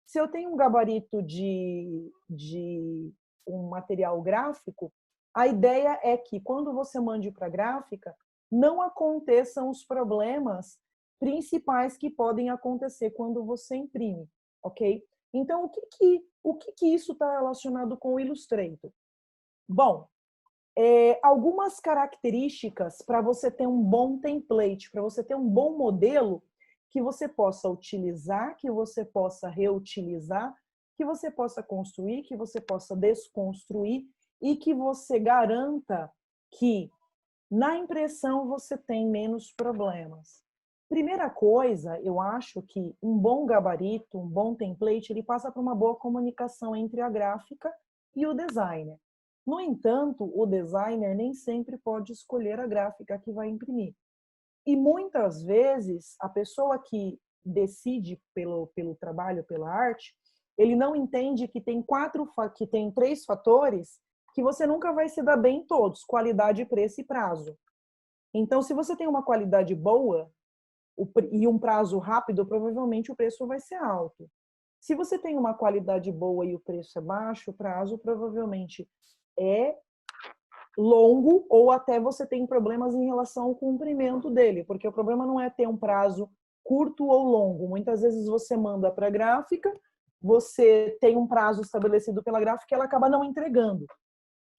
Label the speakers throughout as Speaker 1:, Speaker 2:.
Speaker 1: Se eu tenho um gabarito de um material gráfico, a ideia é que quando você mande para a gráfica, não aconteçam os problemas principais que podem acontecer quando você imprime, ok? Então, o que isso está relacionado com o Illustrator? Bom, algumas características para você ter um bom template, para você ter um bom modelo que você possa utilizar, que você possa reutilizar, que você possa construir, que você possa desconstruir e que você garanta que na impressão você tem menos problemas. Primeira coisa, eu acho que um bom gabarito, um bom template, ele passa por uma boa comunicação entre a gráfica e o designer. No entanto, o designer nem sempre pode escolher a gráfica que vai imprimir. E muitas vezes, a pessoa que decide pelo trabalho, pela arte, ele não entende que tem 3 fatores que você nunca vai se dar bem em todos: qualidade, preço e prazo. Então, se você tem uma qualidade boa e um prazo rápido, provavelmente o preço vai ser alto. Se você tem uma qualidade boa e o preço é baixo, o prazo provavelmente é longo ou até você tem problemas em relação ao cumprimento dele, porque o problema não é ter um prazo curto ou longo. Muitas vezes você manda para a gráfica, você tem um prazo estabelecido pela gráfica e ela acaba não entregando.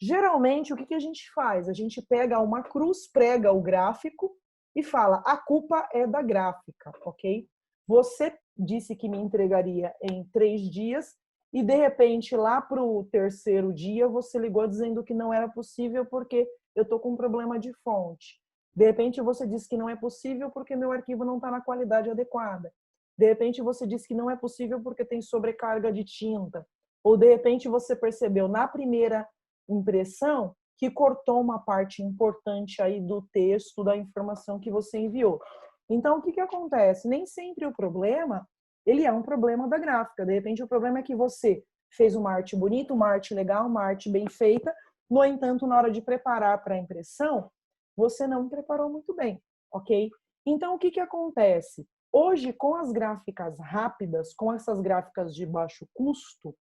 Speaker 1: Geralmente, o que a gente faz? A gente pega uma cruz, prega o gráfico e fala: a culpa é da gráfica, ok? Você disse que me entregaria em 3 dias e, de repente, lá para o 3º dia, você ligou dizendo que não era possível porque eu estou com um problema de fonte. De repente, você disse que não é possível porque meu arquivo não está na qualidade adequada. De repente, você disse que não é possível porque tem sobrecarga de tinta. Ou, de repente, você percebeu na primeira impressão que cortou uma parte importante aí do texto, da informação que você enviou. Então, o que acontece? Nem sempre o problema, ele é um problema da gráfica. De repente, o problema é que você fez uma arte bonita, uma arte legal, uma arte bem feita, no entanto, na hora de preparar para a impressão, você não preparou muito bem, ok? Então, o que acontece? Hoje, com as gráficas rápidas, com essas gráficas de baixo custo,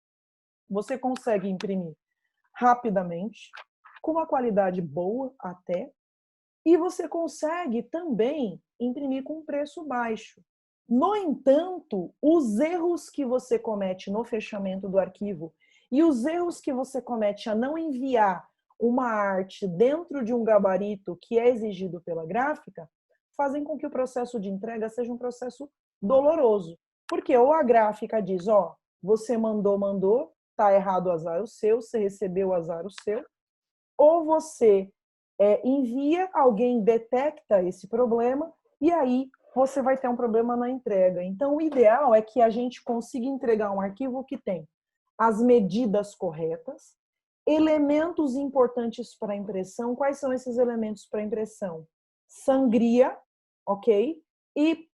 Speaker 1: você consegue imprimir rapidamente, com uma qualidade boa até, e você consegue também imprimir com um preço baixo. No entanto, os erros que você comete no fechamento do arquivo e os erros que você comete a não enviar uma arte dentro de um gabarito que é exigido pela gráfica, fazem com que o processo de entrega seja um processo doloroso. Porque ou a gráfica diz, ó, você mandou, tá errado, azar o seu, você recebeu, azar o seu, ou você envia, alguém detecta esse problema e aí você vai ter um problema na entrega. Então, o ideal é que a gente consiga entregar um arquivo que tem as medidas corretas, elementos importantes para a impressão. Quais são esses elementos para a impressão? Sangria, ok? E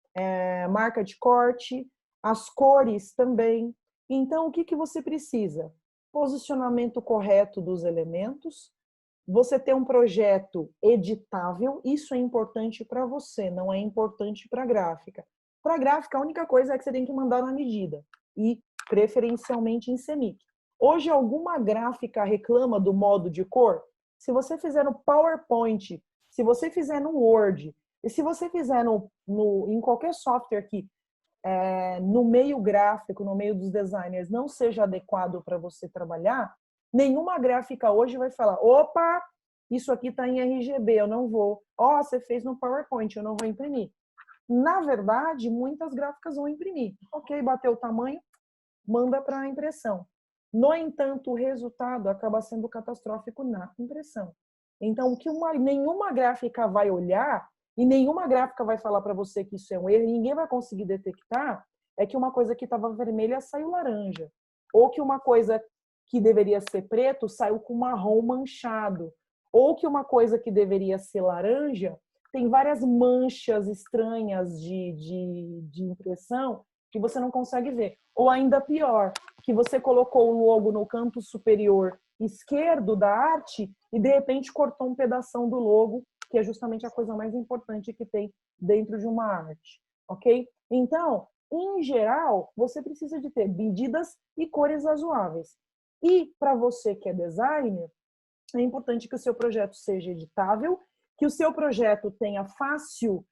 Speaker 1: marca de corte, as cores também. Então, o que você precisa? Posicionamento correto dos elementos, você ter um projeto editável, isso é importante para você, não é importante para a gráfica. Para a gráfica, a única coisa é que você tem que mandar na medida e preferencialmente em CMYK. Hoje, alguma gráfica reclama do modo de cor? Se você fizer no PowerPoint, se você fizer no Word, e se você fizer em qualquer software que no meio gráfico, no meio dos designers, não seja adequado para você trabalhar, nenhuma gráfica hoje vai falar, opa, isso aqui está em RGB, eu não vou. Ó, você fez no PowerPoint, eu não vou imprimir. Na verdade, muitas gráficas vão imprimir. Ok, bateu o tamanho, manda para a impressão. No entanto, o resultado acaba sendo catastrófico na impressão. Então, o que nenhuma gráfica vai olhar e nenhuma gráfica vai falar para você que isso é um erro, e ninguém vai conseguir detectar, é que uma coisa que estava vermelha saiu laranja. Ou que uma coisa que deveria ser preto saiu com marrom manchado. Ou que uma coisa que deveria ser laranja tem várias manchas estranhas de impressão que você não consegue ver. Ou ainda pior, que você colocou o logo no canto superior esquerdo da arte e de repente cortou um pedação do logo, que é justamente a coisa mais importante que tem dentro de uma arte, ok? Então, Em geral, você precisa de ter medidas e cores razoáveis. E para você que é designer, é importante que o seu projeto seja editável, que o seu projeto tenha fácil,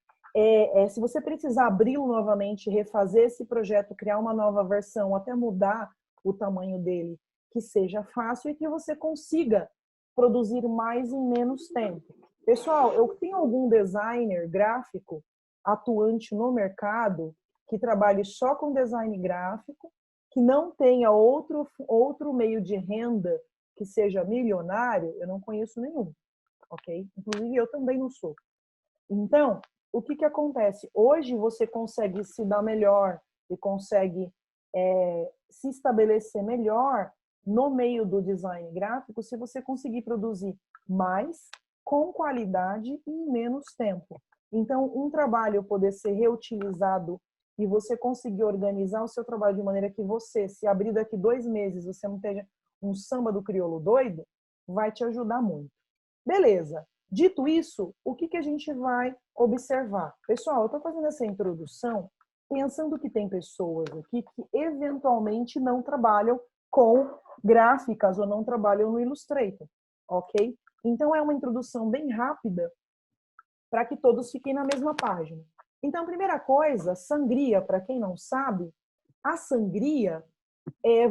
Speaker 1: se você precisar abri-lo novamente, refazer esse projeto, criar uma nova versão, até mudar o tamanho dele, que seja fácil e que você consiga produzir mais em menos tempo. Pessoal, eu tenho algum designer gráfico atuante no mercado que trabalhe só com design gráfico, que não tenha outro meio de renda que seja milionário, eu não conheço nenhum, ok? Inclusive, eu também não sou. Então, o que acontece? Hoje você consegue se dar melhor e consegue se estabelecer melhor no meio do design gráfico se você conseguir produzir mais, com qualidade e em menos tempo. Então, um trabalho poder ser reutilizado e você conseguir organizar o seu trabalho de maneira que você, se abrir daqui 2 meses, você não esteja um samba do crioulo doido, vai te ajudar muito. Beleza. Dito isso, o que a gente vai observar? Pessoal, eu estou fazendo essa introdução pensando que tem pessoas aqui que eventualmente não trabalham com gráficas ou não trabalham no Illustrator, ok? Então, é uma introdução bem rápida para que todos fiquem na mesma página. Então, primeira coisa, sangria, para quem não sabe, a sangria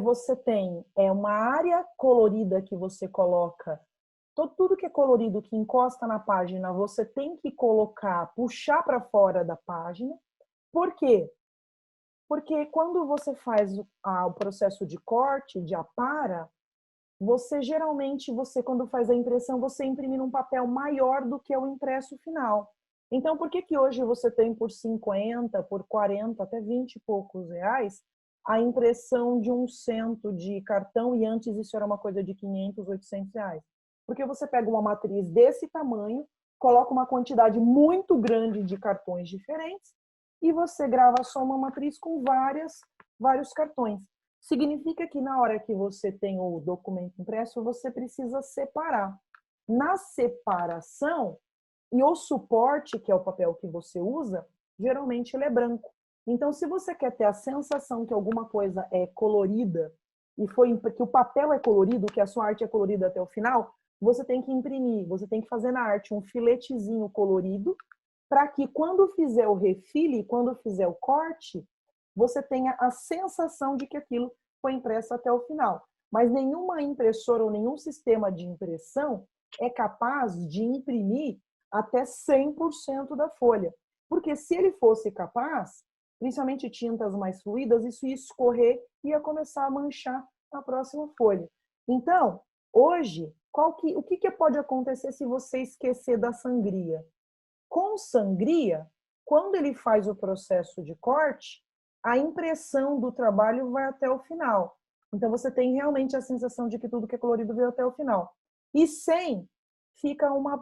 Speaker 1: você tem uma área colorida que você coloca, tudo que é colorido, que encosta na página, você tem que colocar, puxar para fora da página. Por quê? Porque quando você faz o processo de corte, de apara, você geralmente, quando faz a impressão, você imprime num papel maior do que o impresso final. Então, por que hoje você tem por 50, por 40, até 20 e poucos reais, a impressão de 1 cento de cartão e antes isso era uma coisa de 500, 800 reais? Porque você pega uma matriz desse tamanho, coloca uma quantidade muito grande de cartões diferentes e você grava só uma matriz com vários cartões. Significa que na hora que você tem o documento impresso, você precisa separar. Na separação, e o suporte, que é o papel que você usa, geralmente ele é branco. Então, se você quer ter a sensação que alguma coisa é colorida, e que o papel é colorido, que a sua arte é colorida até o final, você tem que imprimir, você tem que fazer na arte um filetezinho colorido, para que quando fizer o refile, quando fizer o corte, você tenha a sensação de que aquilo foi impresso até o final. Mas nenhuma impressora ou nenhum sistema de impressão é capaz de imprimir até 100% da folha. Porque se ele fosse capaz, principalmente tintas mais fluidas, isso ia escorrer e ia começar a manchar a próxima folha. Então, hoje, o que pode acontecer se você esquecer da sangria? Com sangria, quando ele faz o processo de corte, a impressão do trabalho vai até o final. Então, você tem realmente a sensação de que tudo que é colorido veio até o final. E sem,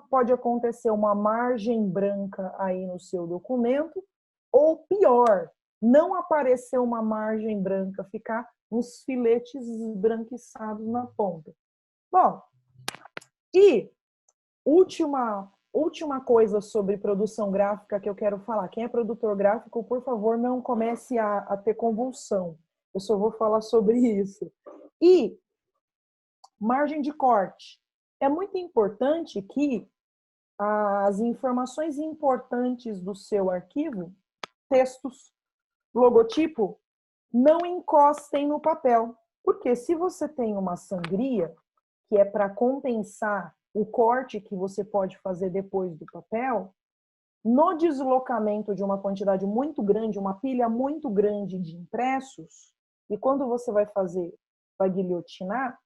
Speaker 1: pode acontecer uma margem branca aí no seu documento, ou pior, não aparecer uma margem branca, ficar uns filetes esbranquiçados na ponta. Bom, e última coisa sobre produção gráfica que eu quero falar. Quem é produtor gráfico, por favor, não comece a ter convulsão. Eu só vou falar sobre isso. E margem de corte. É muito importante que as informações importantes do seu arquivo, textos, logotipo, não encostem no papel. Porque se você tem uma sangria, que é para compensar o corte que você pode fazer depois do papel, no deslocamento de uma quantidade muito grande, uma pilha muito grande de impressos, e quando você vai guilhotinar,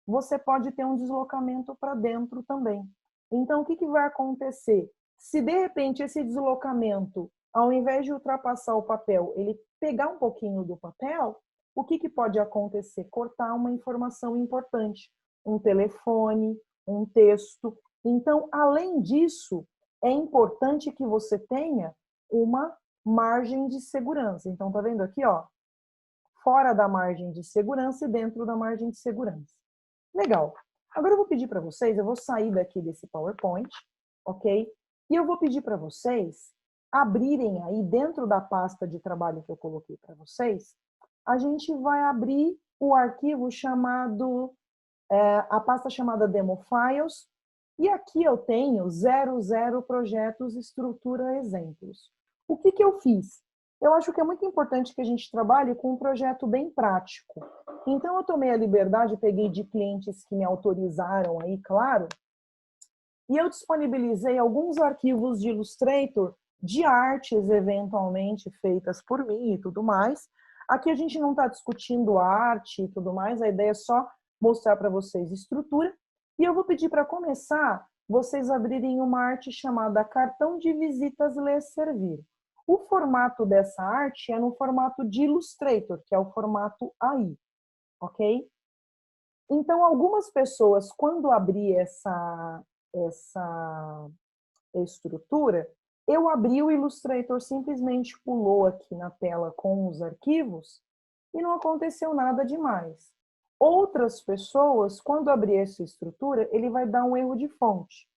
Speaker 1: você pode ter um deslocamento para dentro também. Então, o que vai acontecer? Se, de repente, esse deslocamento, ao invés de ultrapassar o papel, ele pegar um pouquinho do papel, o que pode acontecer? Cortar uma informação importante, um telefone, um texto. Então, além disso, é importante que você tenha uma margem de segurança. Então, tá vendo aqui, ó? Fora da margem de segurança e dentro da margem de segurança. Legal. Agora eu vou pedir para vocês, eu vou sair daqui desse PowerPoint, ok? E eu vou pedir para vocês abrirem aí dentro da pasta de trabalho que eu coloquei para vocês, a gente vai abrir o arquivo chamado, a pasta chamada Demo Files, e aqui eu tenho 00 projetos, estrutura, exemplos. O que eu fiz? Eu acho que é muito importante que a gente trabalhe com um projeto bem prático. Então, eu tomei a liberdade, peguei de clientes que me autorizaram aí, claro, e eu disponibilizei alguns arquivos de Illustrator de artes eventualmente feitas por mim e tudo mais. Aqui a gente não está discutindo arte e tudo mais, a ideia é só mostrar para vocês estrutura. E eu vou pedir para começar, vocês abrirem uma arte chamada Cartão de Visitas Ler Servir. O formato dessa arte é no formato de Illustrator, que é o formato AI, ok? Então, algumas pessoas, quando abri essa estrutura, eu abri o Illustrator, simplesmente pulou aqui na tela com os arquivos e não aconteceu nada demais. Outras pessoas, quando abrir essa estrutura, ele vai dar um erro de fonte,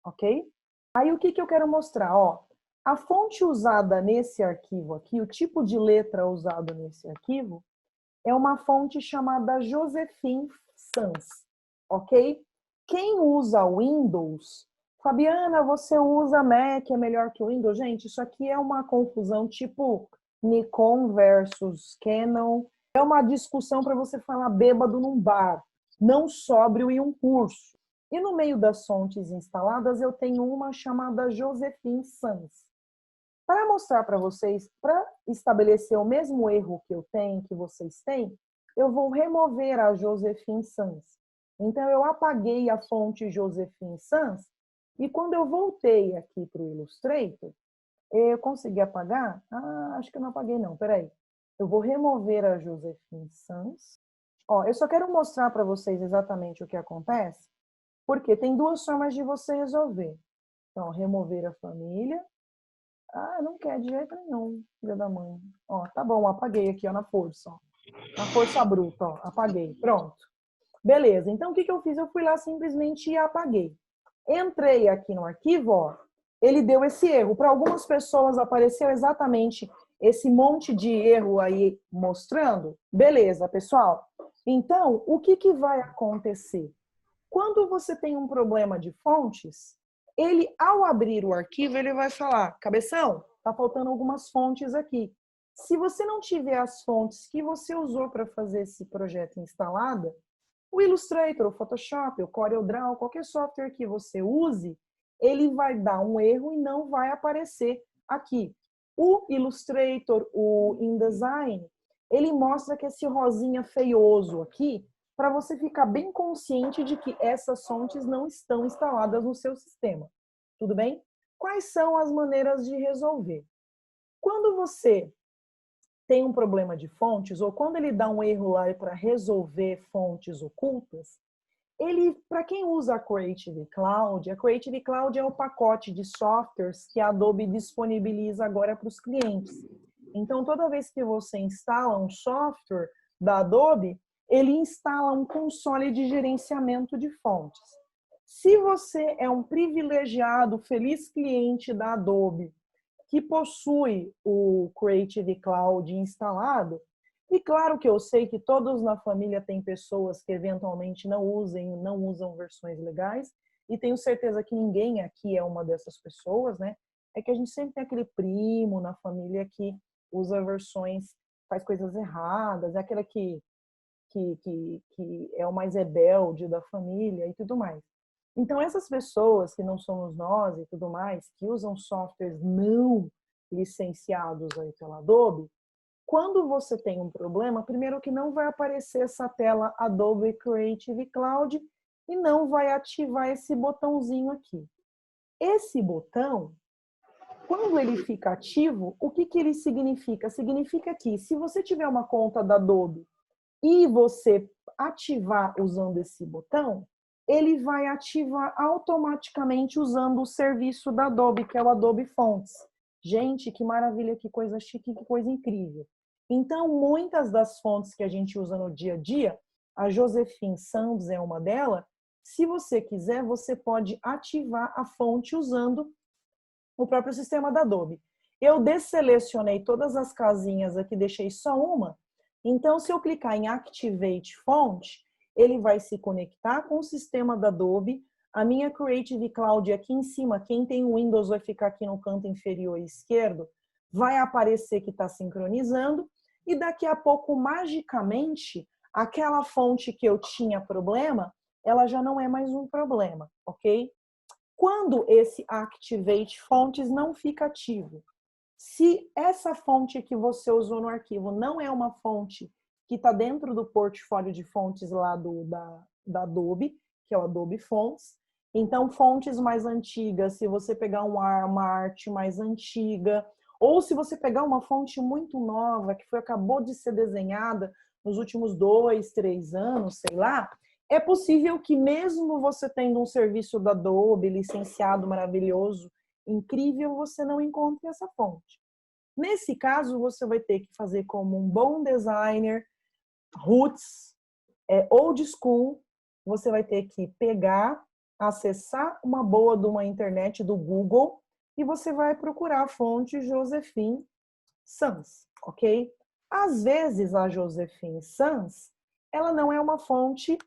Speaker 1: ok? Aí o que eu quero mostrar? Ó, a fonte usada nesse arquivo aqui, o tipo de letra usado nesse arquivo, é uma fonte chamada Josephine Sans, ok? Quem usa Windows, Fabiana, você usa Mac, é melhor que o Windows? Gente, isso aqui é uma confusão tipo Nikon versus Canon. É uma discussão para você falar bêbado num bar, não sóbrio em um curso. E no meio das fontes instaladas, eu tenho uma chamada Josephine Sans. Para mostrar para vocês, para estabelecer o mesmo erro que eu tenho, que vocês têm, eu vou remover a Josephine Sans. Então, eu apaguei a fonte Josephine Sans e quando eu voltei aqui para o Illustrator, eu consegui apagar? Ah, acho que eu não apaguei não, peraí. Eu vou remover a Josephine Sans. Ó, eu só quero mostrar para vocês exatamente o que acontece, porque tem duas formas de você resolver. Então, remover a família. Ah, não quer de jeito nenhum, filha da mãe. Ó, tá bom, apaguei aqui, ó, na força, ó. Na força bruta, ó, apaguei. Pronto. Beleza, então o que eu fiz? Eu fui lá simplesmente e apaguei. Entrei aqui no arquivo, ó, ele deu esse erro. Para algumas pessoas apareceu exatamente esse monte de erro aí mostrando. Beleza, pessoal. Então, o que vai acontecer? Quando você tem um problema de fontes, ele, ao abrir o arquivo, ele vai falar, cabeção, tá faltando algumas fontes aqui. Se você não tiver as fontes que você usou para fazer esse projeto instalada, o Illustrator, o Photoshop, o CorelDRAW, qualquer software que você use, ele vai dar um erro e não vai aparecer aqui. O Illustrator, o InDesign, ele mostra que esse rosinha feioso aqui, para você ficar bem consciente de que essas fontes não estão instaladas no seu sistema. Tudo bem? Quais são as maneiras de resolver? Quando você tem um problema de fontes, ou quando ele dá um erro lá para resolver fontes ocultas, ele, para quem usa a Creative Cloud é o pacote de softwares que a Adobe disponibiliza agora para os clientes. Então, toda vez que você instala um software da Adobe, ele instala um console de gerenciamento de fontes. Se você é um privilegiado, feliz cliente da Adobe, que possui o Creative Cloud instalado, e claro que eu sei que todos na família têm pessoas que eventualmente não usam versões legais, e tenho certeza que ninguém aqui é uma dessas pessoas, né? É que a gente sempre tem aquele primo na família que usa versões, faz coisas erradas, é aquela que é o mais rebelde da família e tudo mais. Então, essas pessoas que não somos nós e tudo mais, que usam softwares não licenciados aí pela Adobe, quando você tem um problema, primeiro que não vai aparecer essa tela Adobe Creative Cloud e não vai ativar esse botãozinho aqui. Esse botão, quando ele fica ativo, o que ele significa? Significa que se você tiver uma conta da Adobe e você ativar usando esse botão, ele vai ativar automaticamente usando o serviço da Adobe, que é o Adobe Fonts. Gente, que maravilha, que coisa chique, que coisa incrível. Então, muitas das fontes que a gente usa no dia a dia, a Josephine Sans é uma delas, se você quiser, você pode ativar a fonte usando o próprio sistema da Adobe. Eu desselecionei todas as casinhas aqui, deixei só uma. Então, se eu clicar em Activate Font, ele vai se conectar com o sistema da Adobe. A minha Creative Cloud aqui em cima, quem tem o Windows vai ficar aqui no canto inferior esquerdo, vai aparecer que está sincronizando. E daqui a pouco, magicamente, aquela fonte que eu tinha problema, ela já não é mais um problema, ok? Quando esse Activate Fontes não fica ativo, se essa fonte que você usou no arquivo não é uma fonte que está dentro do portfólio de fontes lá da Adobe, que é o Adobe Fonts, então fontes mais antigas, se você pegar uma arte mais antiga, ou se você pegar uma fonte muito nova, que acabou de ser desenhada nos últimos 2, 3 anos, sei lá, é possível que mesmo você tendo um serviço da Adobe, licenciado, maravilhoso, incrível, você não encontre essa fonte. Nesse caso, você vai ter que fazer como um bom designer, roots, old school, você vai ter que pegar, acessar uma boa de uma internet do Google e você vai procurar a fonte Josephine Sans, ok? Às vezes, a Josephine Sans, ela não é uma fonte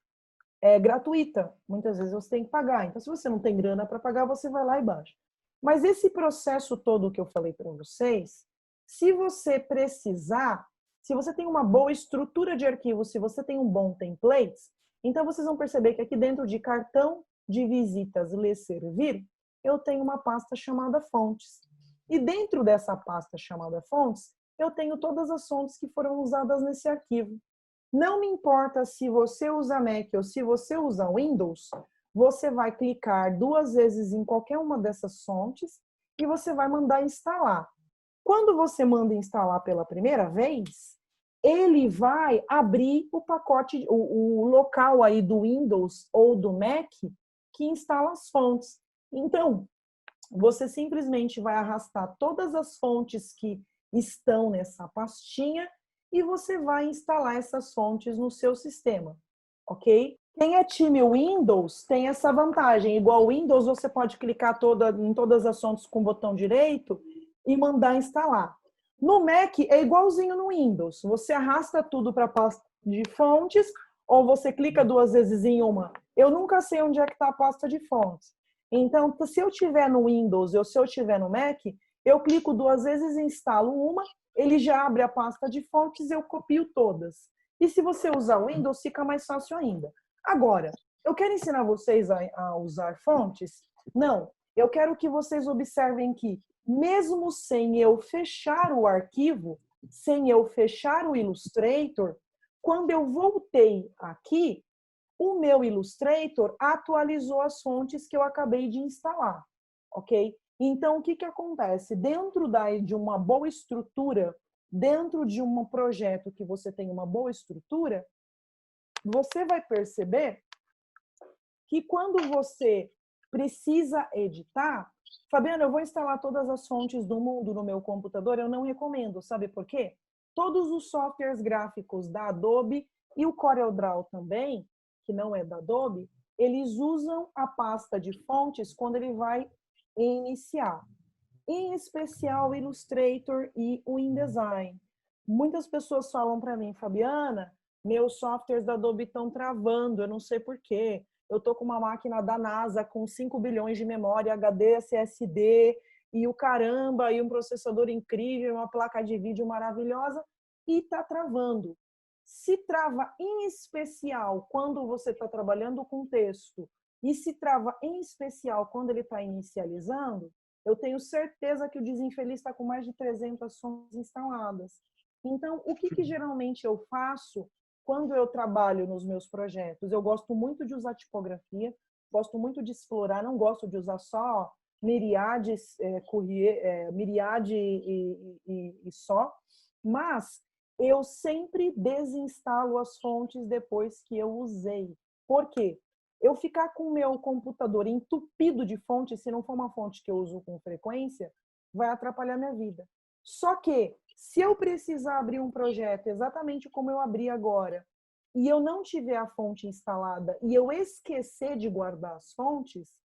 Speaker 1: gratuita. Muitas vezes você tem que pagar. Então, se você não tem grana para pagar, você vai lá e baixa. Mas esse processo todo que eu falei para vocês, se você precisar, se você tem uma boa estrutura de arquivo, se você tem um bom template, então vocês vão perceber que aqui dentro de cartão de visitas Le Servir, eu tenho uma pasta chamada fontes. E dentro dessa pasta chamada fontes, eu tenho todas as fontes que foram usadas nesse arquivo. Não me importa se você usa Mac ou se você usa Windows, você vai clicar 2 vezes em qualquer uma dessas fontes e você vai mandar instalar. Quando você manda instalar pela primeira vez, ele vai abrir o pacote, o local aí do Windows ou do Mac que instala as fontes. Então, você simplesmente vai arrastar todas as fontes que estão nessa pastinha e você vai instalar essas fontes no seu sistema, ok? Quem é time Windows tem essa vantagem. Igual Windows, você pode clicar em todas as fontes com o botão direito e mandar instalar. No Mac é igualzinho no Windows. Você arrasta tudo para a pasta de fontes ou você clica 2 vezes em uma. Eu nunca sei onde é que está a pasta de fontes. Então, se eu tiver no Windows ou se eu tiver no Mac, eu clico 2 vezes e instalo uma, ele já abre a pasta de fontes e eu copio todas. E se você usar o Windows, fica mais fácil ainda. Agora, eu quero ensinar vocês a usar fontes? Não, eu quero que vocês observem que, mesmo sem eu fechar o arquivo, sem eu fechar o Illustrator, quando eu voltei aqui, o meu Illustrator atualizou as fontes que eu acabei de instalar, ok? Então, o que acontece? Dentro de uma boa estrutura, dentro de um projeto que você tem uma boa estrutura, você vai perceber que quando você precisa editar, Fabiana, eu vou instalar todas as fontes do mundo no meu computador, eu não recomendo, sabe por quê? Todos os softwares gráficos da Adobe e o CorelDRAW também, que não é da Adobe, eles usam a pasta de fontes quando ele vai iniciar. Em especial o Illustrator e o InDesign. Muitas pessoas falam para mim, Fabiana, meus softwares da Adobe estão travando, eu não sei por quê. Eu estou com uma máquina da NASA com 5 bilhões de memória HD, SSD, e o caramba, e um processador incrível, uma placa de vídeo maravilhosa, e está travando. Se trava em especial quando você está trabalhando com texto, e se trava em especial quando ele está inicializando, eu tenho certeza que o desinfeliz está com mais de 300 fontes instaladas. Então, o que geralmente eu faço quando eu trabalho nos meus projetos? Eu gosto muito de usar tipografia, gosto muito de explorar, não gosto de usar só Myriad, Myriad e só, mas eu sempre desinstalo as fontes depois que eu usei. Por quê? Eu ficar com o meu computador entupido de fontes, se não for uma fonte que eu uso com frequência, vai atrapalhar minha vida. Só que, se eu precisar abrir um projeto exatamente como eu abri agora, e eu não tiver a fonte instalada e eu esquecer de guardar as fontes,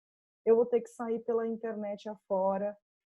Speaker 1: eu vou ter que sair pela internet afora,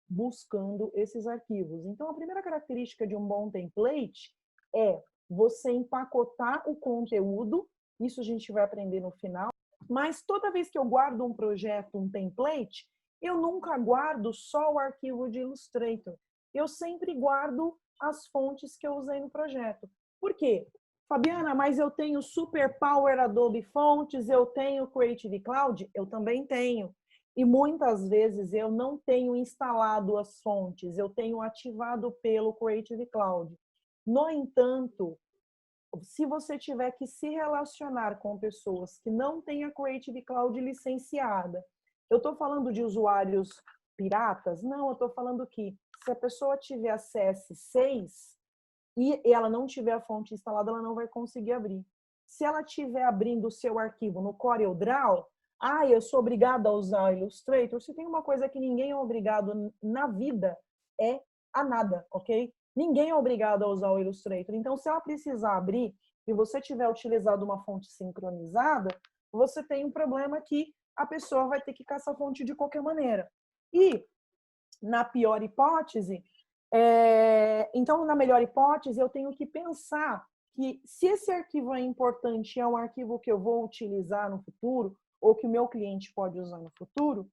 Speaker 1: buscando esses arquivos. Então, a primeira característica de um bom template é você empacotar o conteúdo, isso a gente vai aprender no final, mas toda vez que eu guardo um projeto, um template, eu nunca guardo só o arquivo de Illustrator. Eu sempre guardo as fontes que eu usei no projeto. Por quê? Fabiana, mas eu tenho Super Power Adobe Fontes, eu tenho Creative Cloud? Eu também tenho. E muitas vezes eu não tenho instalado as fontes, eu tenho ativado pelo Creative Cloud. No entanto, se você tiver que se relacionar com pessoas que não têm a Creative Cloud licenciada, eu estou falando de usuários piratas? Não, eu estou falando que se a pessoa tiver a CS6 e ela não tiver a fonte instalada, ela não vai conseguir abrir. Se ela estiver abrindo o seu arquivo no CorelDRAW, eu sou obrigada a usar o Illustrator. Se tem uma coisa que ninguém é obrigado na vida, é a nada, ok? Ninguém é obrigado a usar o Illustrator. Então, se ela precisar abrir e você tiver utilizado uma fonte sincronizada, você tem um problema que a pessoa vai ter que caçar a fonte de qualquer maneira. E, na pior hipótese, então, na melhor hipótese, eu tenho que pensar que se esse arquivo é importante, é um arquivo que eu vou utilizar no futuro, ou que o meu cliente pode usar no futuro,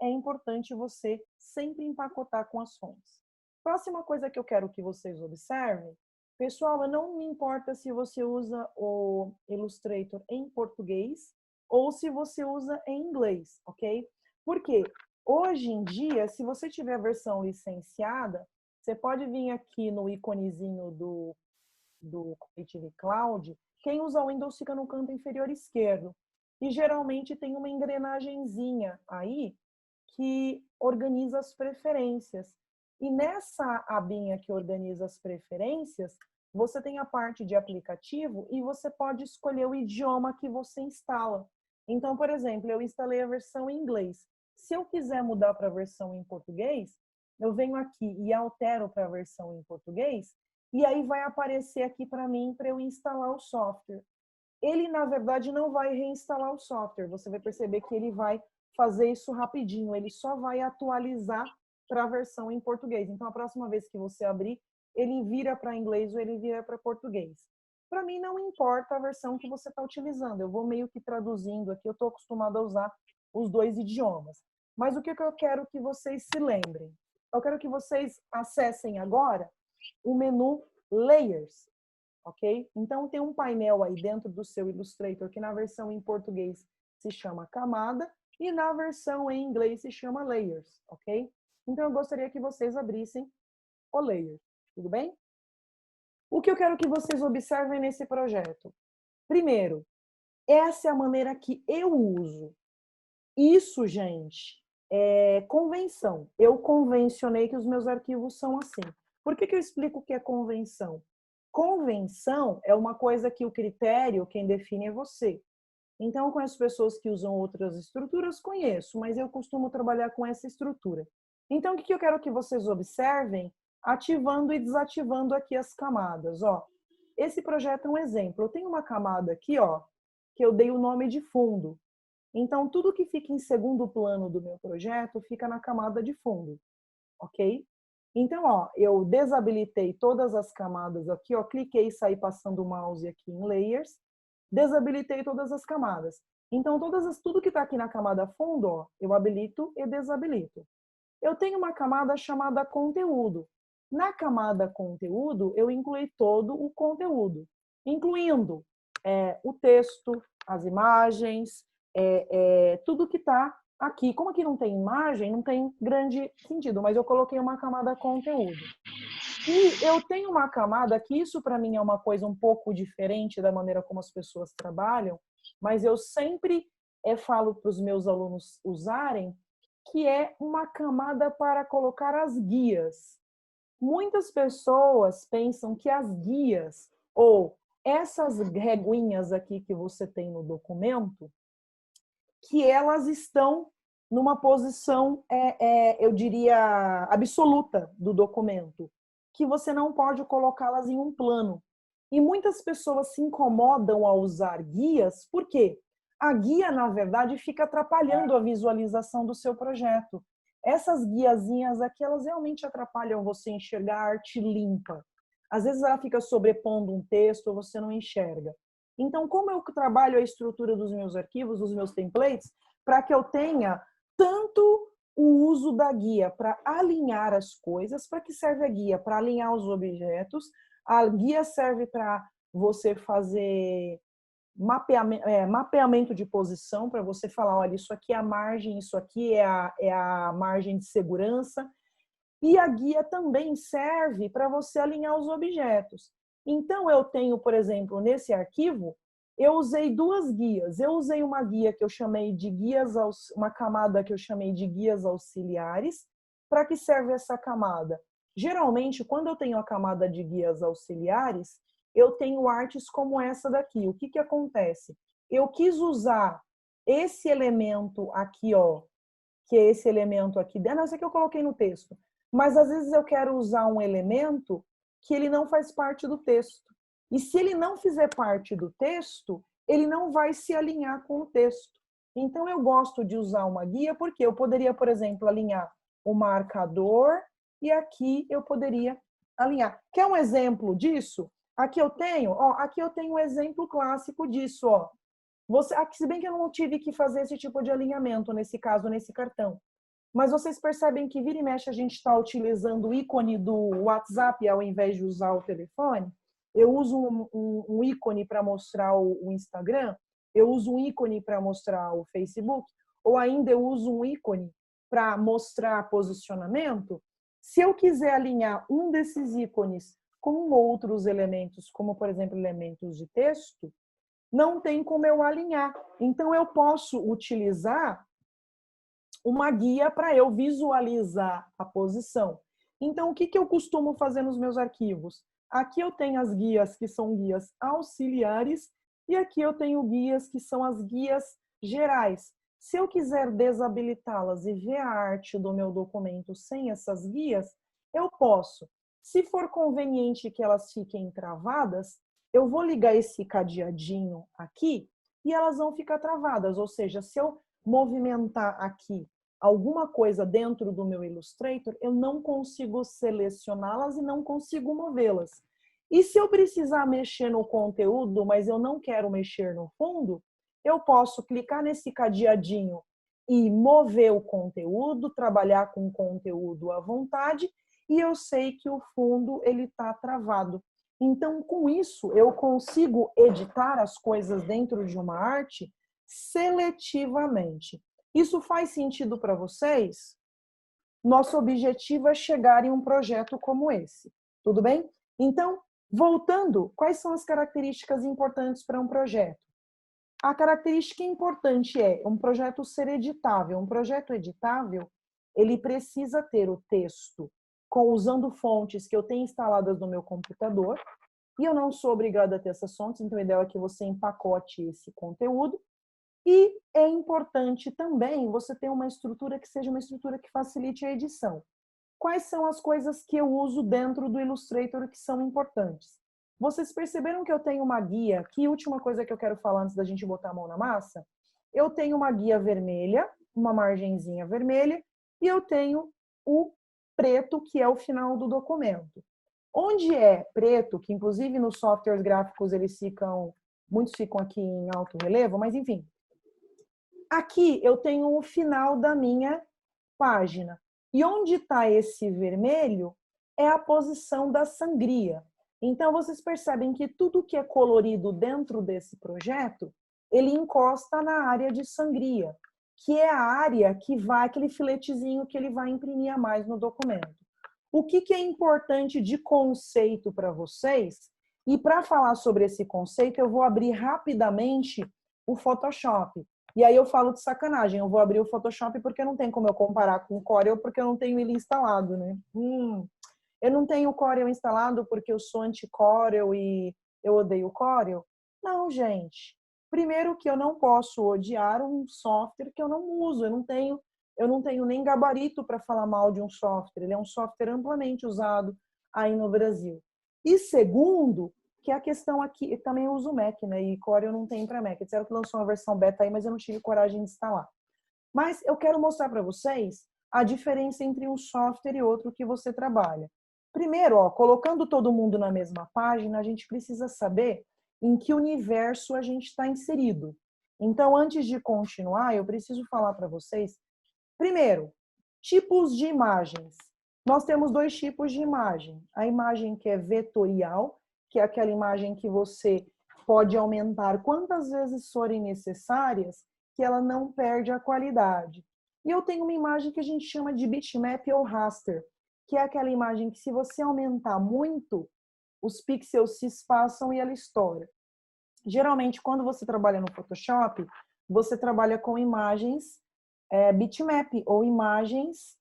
Speaker 1: é importante você sempre empacotar com as fontes. Próxima coisa que eu quero que vocês observem, pessoal, não me importa se você usa o Illustrator em português ou se você usa em inglês, ok? Por quê? Hoje em dia, se você tiver a versão licenciada, você pode vir aqui no íconezinho do Creative Cloud. Quem usa o Windows fica no canto inferior esquerdo. E geralmente tem uma engrenagenzinha aí que organiza as preferências. E nessa abinha que organiza as preferências, você tem a parte de aplicativo e você pode escolher o idioma que você instala. Então, por exemplo, eu instalei a versão em inglês. Se eu quiser mudar para a versão em português, eu venho aqui e altero para a versão em português, e aí vai aparecer aqui para mim para eu instalar o software. Ele, na verdade, não vai reinstalar o software. Você vai perceber que ele vai fazer isso rapidinho. Ele só vai atualizar para a versão em português. Então, a próxima vez que você abrir, ele vira para inglês ou ele vira para português. Para mim, não importa a versão que você está utilizando. Eu vou meio que traduzindo aqui. Eu estou acostumada a usar os dois idiomas. Mas o que eu quero que vocês se lembrem? Eu quero que vocês acessem agora o menu Layers. Ok? Então, tem um painel aí dentro do seu Illustrator que na versão em português se chama camada e na versão em inglês se chama layers, ok? Então, eu gostaria que vocês abrissem o layer, tudo bem? O que eu quero que vocês observem nesse projeto? Primeiro, essa é a maneira que eu uso. Isso, gente, é convenção. Eu convencionei que os meus arquivos são assim. Por que eu explico o que é convenção? Convenção é uma coisa que o critério, quem define é você. Então, eu conheço pessoas que usam outras estruturas, conheço, mas eu costumo trabalhar com essa estrutura. Então, o que eu quero que vocês observem? Ativando e desativando aqui as camadas. Ó, esse projeto é um exemplo. Eu tenho uma camada aqui, ó, que eu dei o nome de fundo. Então, tudo que fica em segundo plano do meu projeto fica na camada de fundo, ok? Então, ó, eu desabilitei todas as camadas aqui, ó, cliquei e saí passando o mouse aqui em Layers, desabilitei todas as camadas. Então, tudo que está aqui na camada fundo, ó, eu habilito e desabilito. Eu tenho uma camada chamada conteúdo. Na camada conteúdo, eu incluí todo o conteúdo, incluindo o texto, as imagens, tudo que está aqui. Como aqui não tem imagem, não tem grande sentido, mas eu coloquei uma camada conteúdo. E eu tenho uma camada que isso para mim é uma coisa um pouco diferente da maneira como as pessoas trabalham, mas eu sempre falo para os meus alunos usarem, que é uma camada para colocar as guias. Muitas pessoas pensam que as guias ou essas reguinhas aqui que você tem no documento, que elas estão numa posição, eu diria, absoluta do documento, que você não pode colocá-las em um plano. E muitas pessoas se incomodam ao usar guias, por quê? A guia, na verdade, fica atrapalhando a visualização do seu projeto. essas guiazinhas aqui, elas realmente atrapalham você enxergar a arte limpa. Às vezes ela fica sobrepondo um texto, você não enxerga. Então, como eu trabalho a estrutura dos meus arquivos, dos meus templates, para que eu tenha tanto o uso da guia para alinhar as coisas. Para que serve a guia? Para alinhar os objetos. A guia serve para você fazer mapeamento de posição, para você falar, olha, isso aqui é a margem, isso aqui é a margem de segurança. E a guia também serve para você alinhar os objetos. Então, eu tenho, por exemplo, nesse arquivo, eu usei duas guias. Eu usei uma guia que eu chamei de uma camada que eu chamei de guias auxiliares. Para que serve essa camada? Geralmente, quando eu tenho a camada de guias auxiliares, eu tenho artes como essa daqui. O que que acontece? Eu quis usar esse elemento aqui, ó, que é esse elemento aqui. Não, esse aqui eu coloquei no texto. Mas às vezes eu quero usar um elemento que ele não faz parte do texto. E se ele não fizer parte do texto, ele não vai se alinhar com o texto. Então eu gosto de usar uma guia porque eu poderia, por exemplo, alinhar o marcador e aqui eu poderia alinhar. Quer um exemplo disso? Aqui eu tenho, ó, aqui eu tenho um exemplo clássico disso, ó. Aqui, se bem que eu não tive que fazer esse tipo de alinhamento nesse caso, nesse cartão. Mas vocês percebem que vira e mexe a gente está utilizando o ícone do WhatsApp ao invés de usar o telefone? Eu uso um ícone para mostrar o Instagram, eu uso um ícone para mostrar o Facebook, ou ainda eu uso um ícone para mostrar posicionamento. Se eu quiser alinhar um desses ícones com outros elementos, como, por exemplo, elementos de texto, não tem como eu alinhar. Então, eu posso utilizar uma guia para eu visualizar a posição. Então, o que eu costumo fazer nos meus arquivos? Aqui eu tenho as guias que são guias auxiliares e aqui eu tenho guias que são as guias gerais. Se eu quiser desabilitá-las e ver a arte do meu documento sem essas guias, eu posso. Se for conveniente que elas fiquem travadas, eu vou ligar esse cadeadinho aqui e elas vão ficar travadas. Ou seja, se eu movimentar aqui alguma coisa dentro do meu Illustrator, eu não consigo selecioná-las e não consigo movê-las. E se eu precisar mexer no conteúdo, mas eu não quero mexer no fundo, eu posso clicar nesse cadeadinho e mover o conteúdo, trabalhar com o conteúdo à vontade, e eu sei que o fundo ele está travado. Então, com isso, eu consigo editar as coisas dentro de uma arte seletivamente. Isso faz sentido para vocês? Nosso objetivo é chegar em um projeto como esse. Tudo bem? Então, voltando, quais são as características importantes para um projeto? A característica importante é um projeto ser editável. Um projeto editável, ele precisa ter o texto usando fontes que eu tenho instaladas no meu computador, e eu não sou obrigada a ter essas fontes, então o ideal é que você empacote esse conteúdo. E é importante também você ter uma estrutura que seja uma estrutura que facilite a edição. Quais são as coisas que eu uso dentro do Illustrator que são importantes? Vocês perceberam que eu tenho uma guia? Que última coisa que eu quero falar antes da gente botar a mão na massa? Eu tenho uma guia vermelha, uma margenzinha vermelha, e eu tenho o preto, que é o final do documento. Onde é preto, que inclusive nos softwares gráficos muitos ficam aqui em alto relevo, mas enfim. Aqui eu tenho o final da minha página. E onde está esse vermelho é a posição da sangria. Então, vocês percebem que tudo que é colorido dentro desse projeto, ele encosta na área de sangria, que é a área que vai, aquele filetezinho que ele vai imprimir a mais no documento. O que é importante de conceito para vocês? E para falar sobre esse conceito, eu vou abrir rapidamente o Photoshop. E aí eu falo de sacanagem, eu vou abrir o Photoshop porque não tem como eu comparar com o Corel, porque eu não tenho ele instalado, né? Eu não tenho o Corel instalado porque eu sou anti-Corel e eu odeio o Corel? Não, gente. Primeiro que eu não posso odiar um software que eu não uso, eu não tenho nem gabarito para falar mal de um software, ele é um software amplamente usado aí no Brasil. E segundo, que é a questão aqui, eu também uso Mac, né? E Corel não tem para Mac. Disseram que lançou uma versão beta aí, mas eu não tive coragem de instalar. Mas eu quero mostrar para vocês a diferença entre um software e outro que você trabalha. Primeiro, ó, colocando todo mundo na mesma página, a gente precisa saber em que universo a gente está inserido. Então, antes de continuar, eu preciso falar para vocês, primeiro, tipos de imagens. Nós temos dois tipos de imagem. A imagem que é vetorial, que é aquela imagem que você pode aumentar quantas vezes forem necessárias, que ela não perde a qualidade. E eu tenho uma imagem que a gente chama de bitmap ou raster, que é aquela imagem que, se você aumentar muito, os pixels se espaçam e ela estoura. Geralmente, quando você trabalha no Photoshop, você trabalha com imagens bitmap ou imagens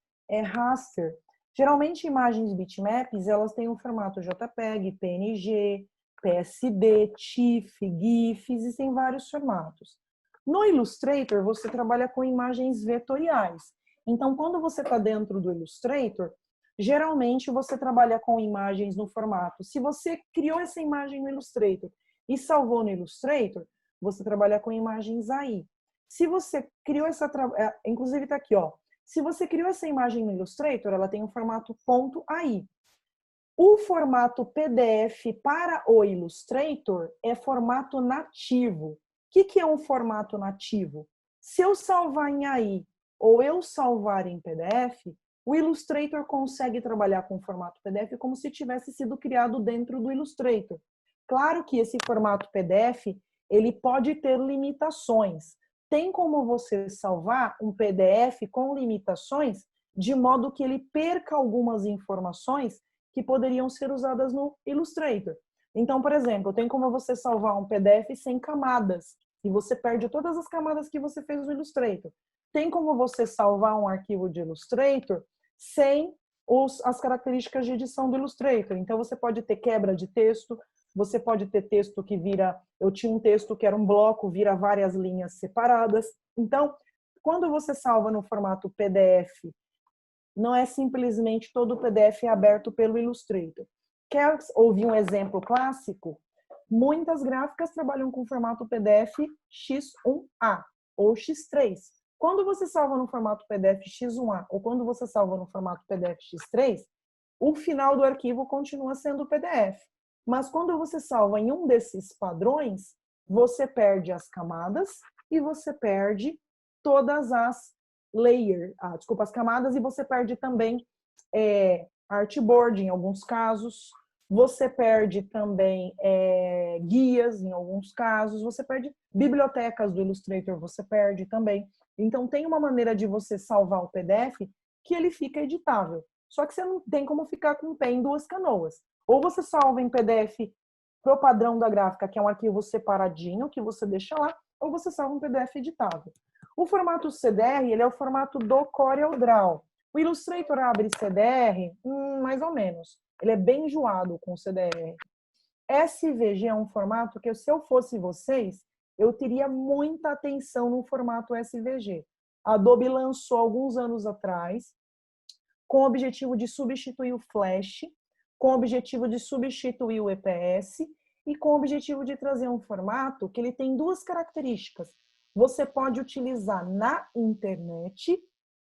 Speaker 1: raster. Geralmente, imagens bitmaps, elas têm um formato JPEG, PNG, PSD, TIFF, GIF, existem vários formatos. No Illustrator, você trabalha com imagens vetoriais. Então, quando você está dentro do Illustrator, geralmente você trabalha com imagens no formato. Se você criou essa imagem no Illustrator e salvou no Illustrator, você trabalha com imagens aí. Se você criou essa... Inclusive está aqui, ó. Se você criou essa imagem no Illustrator, ela tem um formato .ai. O formato PDF para o Illustrator é formato nativo. O que é um formato nativo? Se eu salvar em AI ou eu salvar em PDF, o Illustrator consegue trabalhar com o formato PDF como se tivesse sido criado dentro do Illustrator. Claro que esse formato PDF, ele pode ter limitações. Tem como você salvar um PDF com limitações, de modo que ele perca algumas informações que poderiam ser usadas no Illustrator. Então, por exemplo, tem como você salvar um PDF sem camadas, e você perde todas as camadas que você fez no Illustrator. Tem como você salvar um arquivo de Illustrator sem as características de edição do Illustrator. Então, você pode ter quebra de texto, você pode ter texto que vira... Eu tinha um texto que era um bloco, vira várias linhas separadas. Então, quando você salva no formato PDF, não é simplesmente todo o PDF aberto pelo Illustrator. Quer ouvir um exemplo clássico? Muitas gráficas trabalham com formato PDF X1A ou X3. Quando você salva no formato PDF X1A ou quando você salva no formato PDF X3, o final do arquivo continua sendo PDF. Mas quando você salva em um desses padrões, você perde as camadas e você perde todas as as camadas, e você perde também artboard em alguns casos, você perde também guias em alguns casos, você perde bibliotecas do Illustrator, você perde também. Então, tem uma maneira de você salvar o PDF que ele fica editável. Só que você não tem como ficar com o pé em duas canoas. Ou você salva em PDF pro padrão da gráfica, que é um arquivo separadinho, que você deixa lá, ou você salva um PDF editável. O formato CDR, ele é o formato do CorelDRAW. O Illustrator abre CDR? Mais ou menos. Ele é bem enjoado com o CDR. SVG é um formato que, se eu fosse vocês, eu teria muita atenção no formato SVG. A Adobe lançou alguns anos atrás, com o objetivo de substituir o Flash, com o objetivo de substituir o EPS e com o objetivo de trazer um formato que ele tem duas características. Você pode utilizar na internet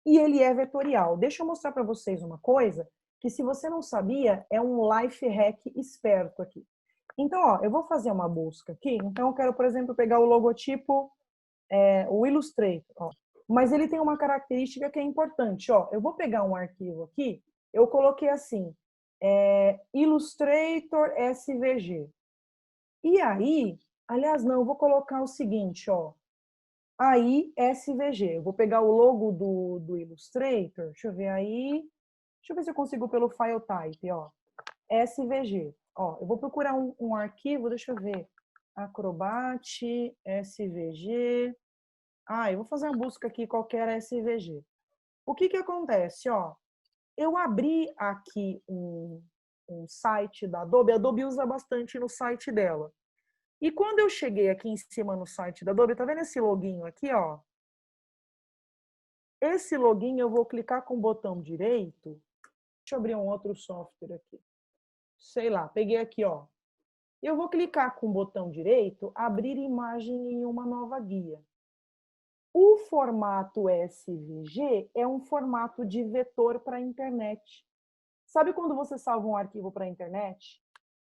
Speaker 1: e ele é vetorial. Deixa eu mostrar para vocês uma coisa que, se você não sabia, é um life hack esperto aqui. Então, ó, eu vou fazer uma busca aqui. Então, eu quero, por exemplo, pegar o logotipo, o Illustrator. Ó. Mas ele tem uma característica que é importante. Ó, eu vou pegar um arquivo aqui, eu coloquei assim, Illustrator SVG. E aí, aliás, não, eu vou colocar o seguinte, ó, aí SVG. Eu vou pegar o logo do Illustrator, deixa eu ver aí, deixa eu ver se eu consigo pelo file type, ó, SVG. Ó, eu vou procurar um arquivo, deixa eu ver, Acrobat, SVG. Eu vou fazer uma busca aqui, qualquer SVG. O que acontece, ó? Eu abri aqui um site da Adobe, a Adobe usa bastante no site dela. E quando eu cheguei aqui em cima no site da Adobe, tá vendo esse login aqui, ó? Esse login eu vou clicar com o botão direito. Deixa eu abrir um outro software aqui. Sei lá, peguei aqui, ó. Eu vou clicar com o botão direito, abrir imagem em uma nova guia. O formato SVG é um formato de vetor para a internet. Sabe quando você salva um arquivo para a internet?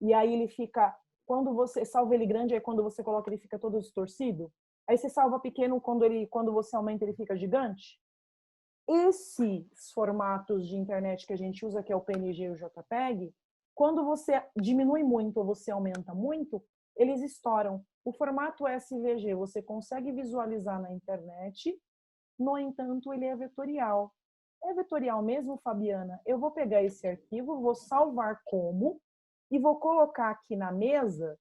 Speaker 1: E aí ele fica, quando você salva ele grande, aí quando você coloca ele fica todo distorcido? Aí você salva pequeno, quando você aumenta ele fica gigante? Esses formatos de internet que a gente usa, que é o PNG e o JPEG, quando você diminui muito ou você aumenta muito, eles estouram. O formato SVG você consegue visualizar na internet, no entanto, ele é vetorial. É vetorial mesmo, Fabiana? Eu vou pegar esse arquivo, vou salvar como, e vou colocar aqui na mesa,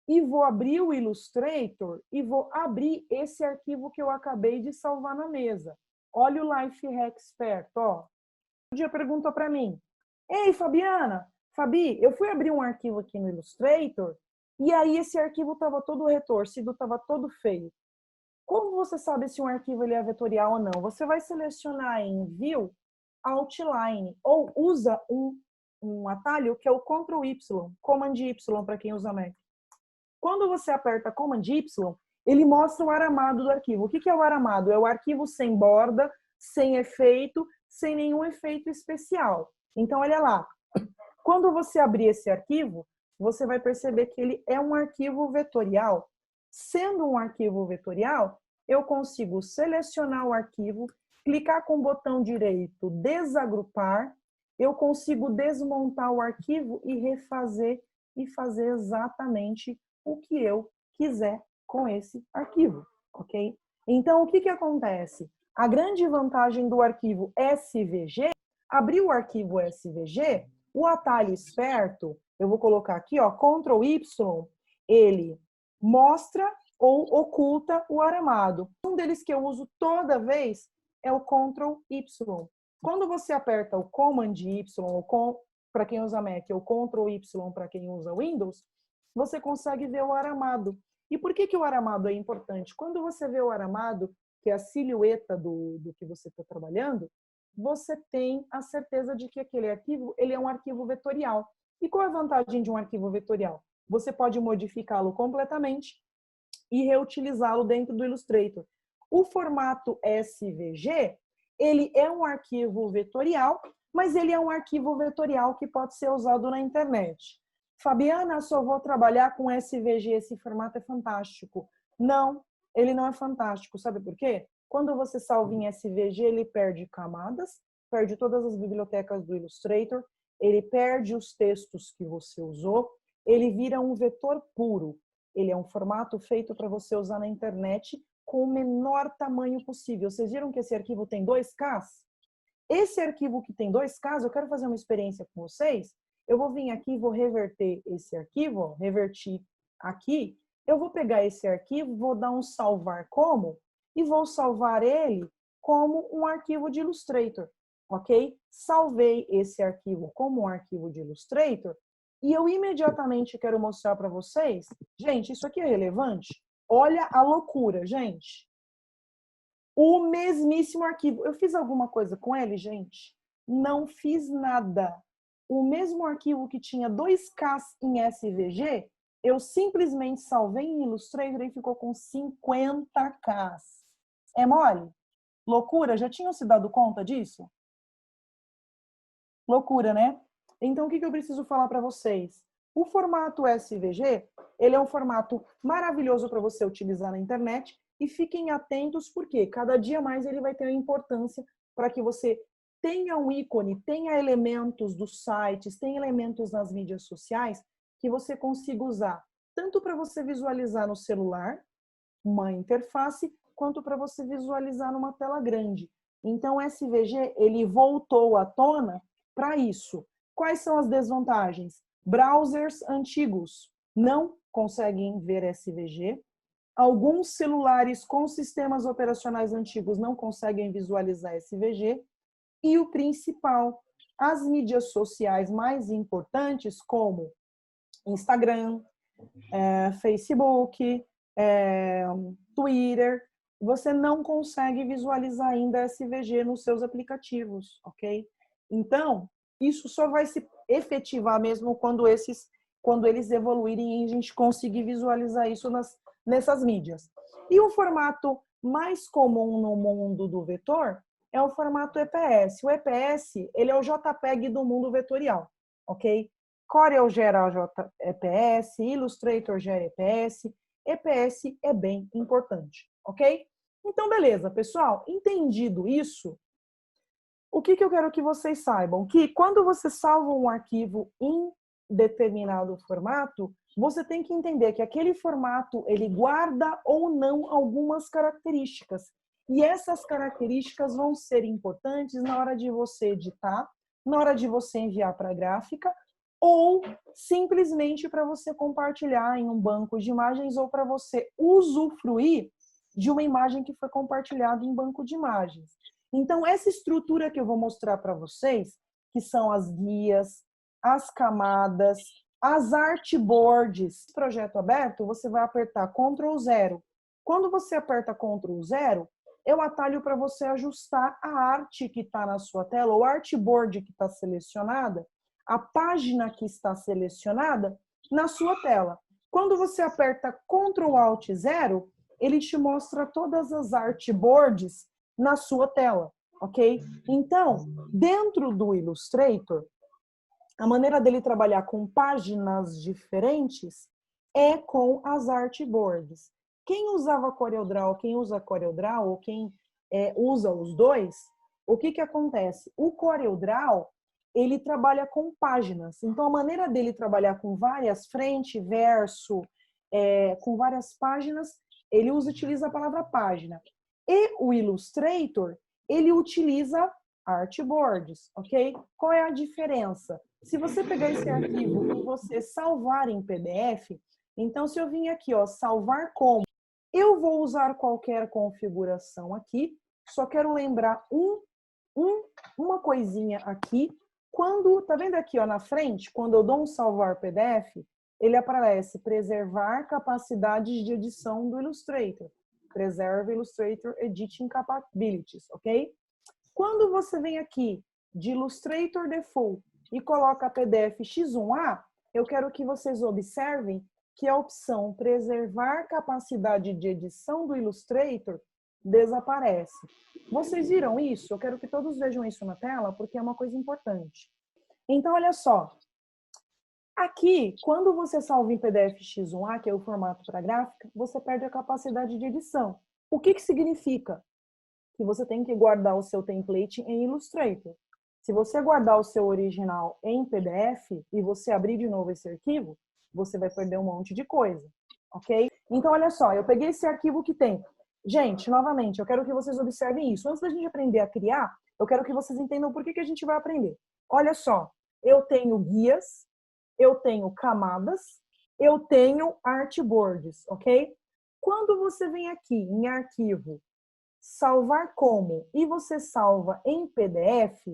Speaker 1: e vou abrir o Illustrator, e vou abrir esse arquivo que eu acabei de salvar na mesa. Olha o Life Hack Expert, ó. Um dia perguntou para mim, ei, Fabiana, Fabi, eu fui abrir um arquivo aqui no Illustrator, e aí esse arquivo estava todo retorcido, estava todo feio. Como você sabe se um arquivo ele é vetorial ou não? Você vai selecionar em View, Outline, ou usa um atalho que é o Ctrl Y, Command Y para quem usa Mac. Quando você aperta Command Y, ele mostra o aramado do arquivo. O que é o aramado? É o arquivo sem borda, sem efeito, sem nenhum efeito especial. Então, olha lá. Quando você abrir esse arquivo, você vai perceber que ele é um arquivo vetorial. Sendo um arquivo vetorial, eu consigo selecionar o arquivo, clicar com o botão direito, desagrupar, eu consigo desmontar o arquivo e refazer e fazer exatamente o que eu quiser com esse arquivo, ok? Então, o que acontece? A grande vantagem do arquivo SVG, abrir o arquivo SVG, o atalho esperto, eu vou colocar aqui, ó, Ctrl Y, ele mostra ou oculta o aramado. Um deles que eu uso toda vez é o Ctrl Y. Quando você aperta o Command Y, para quem usa Mac, ou Ctrl Y para quem usa Windows, você consegue ver o aramado. E por que o aramado é importante? Quando você vê o aramado, que é a silhueta do que você está trabalhando, você tem a certeza de que aquele arquivo ele é um arquivo vetorial. E qual é a vantagem de um arquivo vetorial? Você pode modificá-lo completamente e reutilizá-lo dentro do Illustrator. O formato SVG, ele é um arquivo vetorial, mas ele é um arquivo vetorial que pode ser usado na internet. Fabiana, só vou trabalhar com SVG, esse formato é fantástico. Não, ele não é fantástico. Sabe por quê? Quando você salva em SVG, ele perde camadas, perde todas as bibliotecas do Illustrator, ele perde os textos que você usou, ele vira um vetor puro. Ele é um formato feito para você usar na internet com o menor tamanho possível. Vocês viram que esse arquivo tem 2K? Esse arquivo que tem 2K, eu quero fazer uma experiência com vocês. Eu vou vir aqui e vou reverter esse arquivo, ó, revertir aqui. Eu vou pegar esse arquivo, vou dar um salvar como e vou salvar ele como um arquivo de Illustrator, ok? Salvei esse arquivo como um arquivo de Illustrator e eu imediatamente quero mostrar para vocês, gente, isso aqui é relevante? Olha a loucura, gente. O mesmíssimo arquivo. Eu fiz alguma coisa com ele, gente? Não fiz nada. O mesmo arquivo que tinha 2K em SVG, eu simplesmente salvei em Illustrator e ficou com 50K. É mole? Loucura? Já tinham se dado conta disso? Loucura, né? Então, o que eu preciso falar para vocês? O formato SVG, ele é um formato maravilhoso para você utilizar na internet e fiquem atentos porque cada dia mais ele vai ter uma importância para que você tenha um ícone, tenha elementos dos sites, tenha elementos nas mídias sociais que você consiga usar, tanto para você visualizar no celular, uma interface, quanto para você visualizar numa tela grande. Então, o SVG, ele voltou à tona para isso. Quais são as desvantagens? Browsers antigos não conseguem ver SVG. Alguns celulares com sistemas operacionais antigos não conseguem visualizar SVG. E o principal, as mídias sociais mais importantes, como Instagram, Facebook, Twitter, você não consegue visualizar ainda SVG nos seus aplicativos, ok? Então, isso só vai se efetivar mesmo quando eles evoluírem e a gente conseguir visualizar isso nessas mídias. E o formato mais comum no mundo do vetor é o formato EPS. O EPS, ele é o JPEG do mundo vetorial, ok? Corel gera EPS, Illustrator gera EPS. EPS é bem importante, ok? Então, beleza, pessoal. Entendido isso, o que eu quero que vocês saibam? Que quando você salva um arquivo em determinado formato, você tem que entender que aquele formato, ele guarda ou não algumas características. E essas características vão ser importantes na hora de você editar, na hora de você enviar para a gráfica, ou simplesmente para você compartilhar em um banco de imagens ou para você usufruir de uma imagem que foi compartilhada em banco de imagens. Então, essa estrutura que eu vou mostrar para vocês, que são as guias, as camadas, as artboards. Projeto aberto, você vai apertar Ctrl 0. Quando você aperta Ctrl 0, é o atalho para você ajustar a arte que está na sua tela, ou artboard que está selecionada, a página que está selecionada na sua tela. Quando você aperta Ctrl Alt 0, ele te mostra todas as artboards na sua tela, ok? Então, dentro do Illustrator, a maneira dele trabalhar com páginas diferentes é com as artboards. Quem usava CorelDRAW, quem usa CorelDRAW, ou quem usa os dois, o que acontece? O CorelDRAW, ele trabalha com páginas. Então, a maneira dele trabalhar com várias frente, verso, com várias páginas, ele utiliza a palavra página. E o Illustrator, ele utiliza artboards, ok? Qual é a diferença? Se você pegar esse arquivo e você salvar em PDF, então se eu vim aqui, ó, salvar como, eu vou usar qualquer configuração aqui, só quero lembrar uma coisinha aqui. Quando, tá vendo aqui, ó, na frente, quando eu dou um salvar PDF, ele aparece preservar capacidades de edição do Illustrator. Preserve Illustrator Editing Capabilities, ok? Quando você vem aqui de Illustrator Default e coloca PDF X1A, eu quero que vocês observem que a opção preservar capacidade de edição do Illustrator desaparece. Vocês viram isso? Eu quero que todos vejam isso na tela, porque é uma coisa importante. Então, olha só. Aqui, quando você salva em PDF X1A, que é o formato para gráfica, você perde a capacidade de edição. O que significa? Que você tem que guardar o seu template em Illustrator. Se você guardar o seu original em PDF e você abrir de novo esse arquivo, você vai perder um monte de coisa, ok? Então, olha só, eu peguei esse arquivo que tem. Gente, novamente, eu quero que vocês observem isso. Antes da gente aprender a criar, eu quero que vocês entendam por que a gente vai aprender. Olha só, eu tenho guias, eu tenho camadas, eu tenho artboards, ok? Quando você vem aqui em arquivo, salvar como, e você salva em PDF,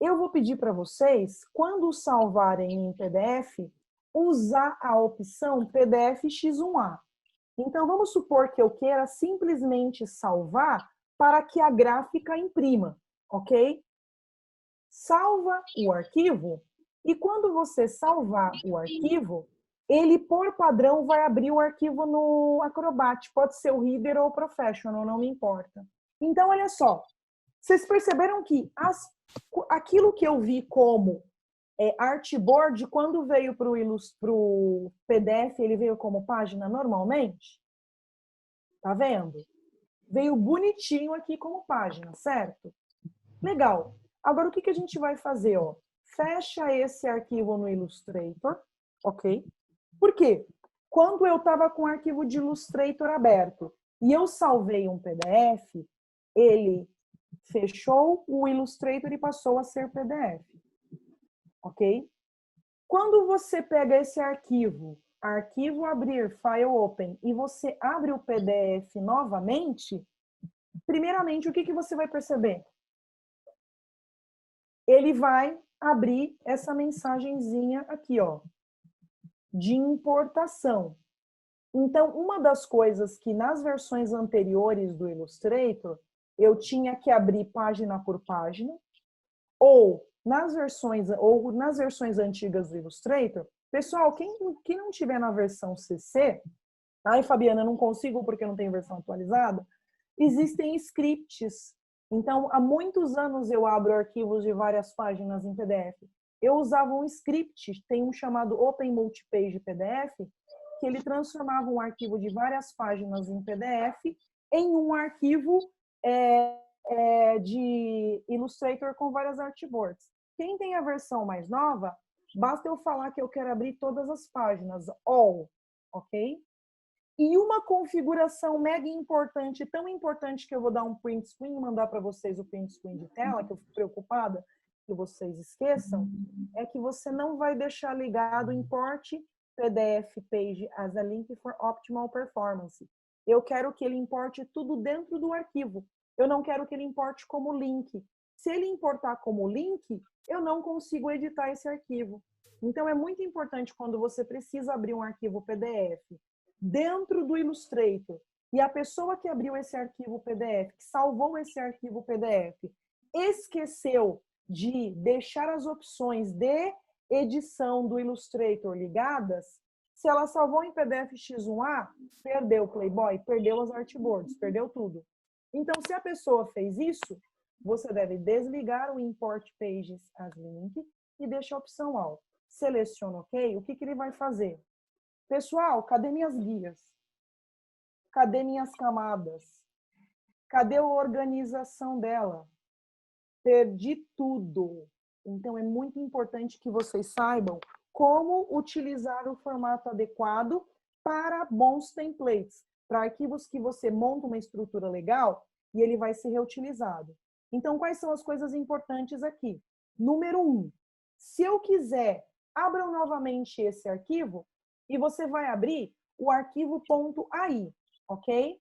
Speaker 1: eu vou pedir para vocês, quando salvarem em PDF, usar a opção PDF X1A. Então, vamos supor que eu queira simplesmente salvar para que a gráfica imprima, ok? Salva o arquivo, e quando você salvar o arquivo, ele, por padrão, vai abrir o arquivo no Acrobat. Pode ser o Reader ou o Professional, não me importa. Então, olha só. Vocês perceberam que aquilo que eu vi como artboard, quando veio para o PDF, ele veio como página normalmente? Tá vendo? Veio bonitinho aqui como página, certo? Legal. Agora, o que a gente vai fazer? Ó? Fecha esse arquivo no Illustrator, ok? Por quê? Quando eu estava com o arquivo de Illustrator aberto e eu salvei um PDF, ele fechou o Illustrator e passou a ser PDF, ok? Quando você pega esse arquivo, arquivo abrir, file open, e você abre o PDF novamente, primeiramente, o que você vai perceber? Ele vai abrir essa mensagenzinha aqui, ó, de importação. Então, uma das coisas que nas versões anteriores do Illustrator, eu tinha que abrir página por página, ou nas versões antigas do Illustrator, pessoal, quem não tiver na versão CC, ai, Fabiana, eu não consigo porque não tem versão atualizada, Existem scripts. Então, há muitos anos eu abro arquivos de várias páginas em PDF. Eu usava um script, tem um chamado Open Multipage PDF, que ele transformava um arquivo de várias páginas em PDF em um arquivo de Illustrator com várias artboards. Quem tem a versão mais nova, basta eu falar que eu quero abrir todas as páginas, all, ok? E uma configuração mega importante, tão importante que eu vou dar um print screen, mandar para vocês o print screen de tela, que eu fico preocupada que vocês esqueçam, é que você não vai deixar ligado Import PDF Page as a link for optimal performance. Eu quero que ele importe tudo dentro do arquivo. Eu não quero que ele importe como link. Se ele importar como link, eu não consigo editar esse arquivo. Então, é muito importante quando você precisa abrir um arquivo PDF dentro do Illustrator e a pessoa que abriu esse arquivo PDF, que salvou esse arquivo PDF, esqueceu de deixar as opções de edição do Illustrator ligadas, se ela salvou em PDF X1A, perdeu o Playboy, perdeu as artboards, perdeu tudo. Então, se a pessoa fez isso, você deve desligar o Import Pages as Link e deixa a opção All. Seleciona OK, o que ele vai fazer? Pessoal, cadê minhas guias? Cadê minhas camadas? Cadê a organização dela? Perdi tudo. Então, é muito importante que vocês saibam como utilizar o formato adequado para bons templates, para arquivos que você monta uma estrutura legal e ele vai ser reutilizado. Então, quais são as coisas importantes aqui? Número 1, se eu quiser, abram novamente esse arquivo e você vai abrir o arquivo .ai, ok?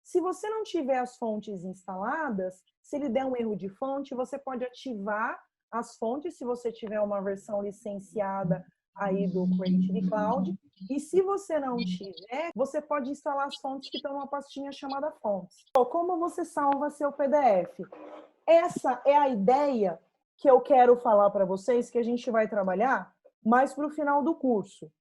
Speaker 1: Se você não tiver as fontes instaladas, se ele der um erro de fonte, você pode ativar as fontes, se você tiver uma versão licenciada aí do Creative Cloud. E se você não tiver, você pode instalar as fontes que estão numa pastinha chamada fontes. Como você salva seu PDF? Essa é a ideia que eu quero falar para vocês, que a gente vai trabalhar mais para o final do curso.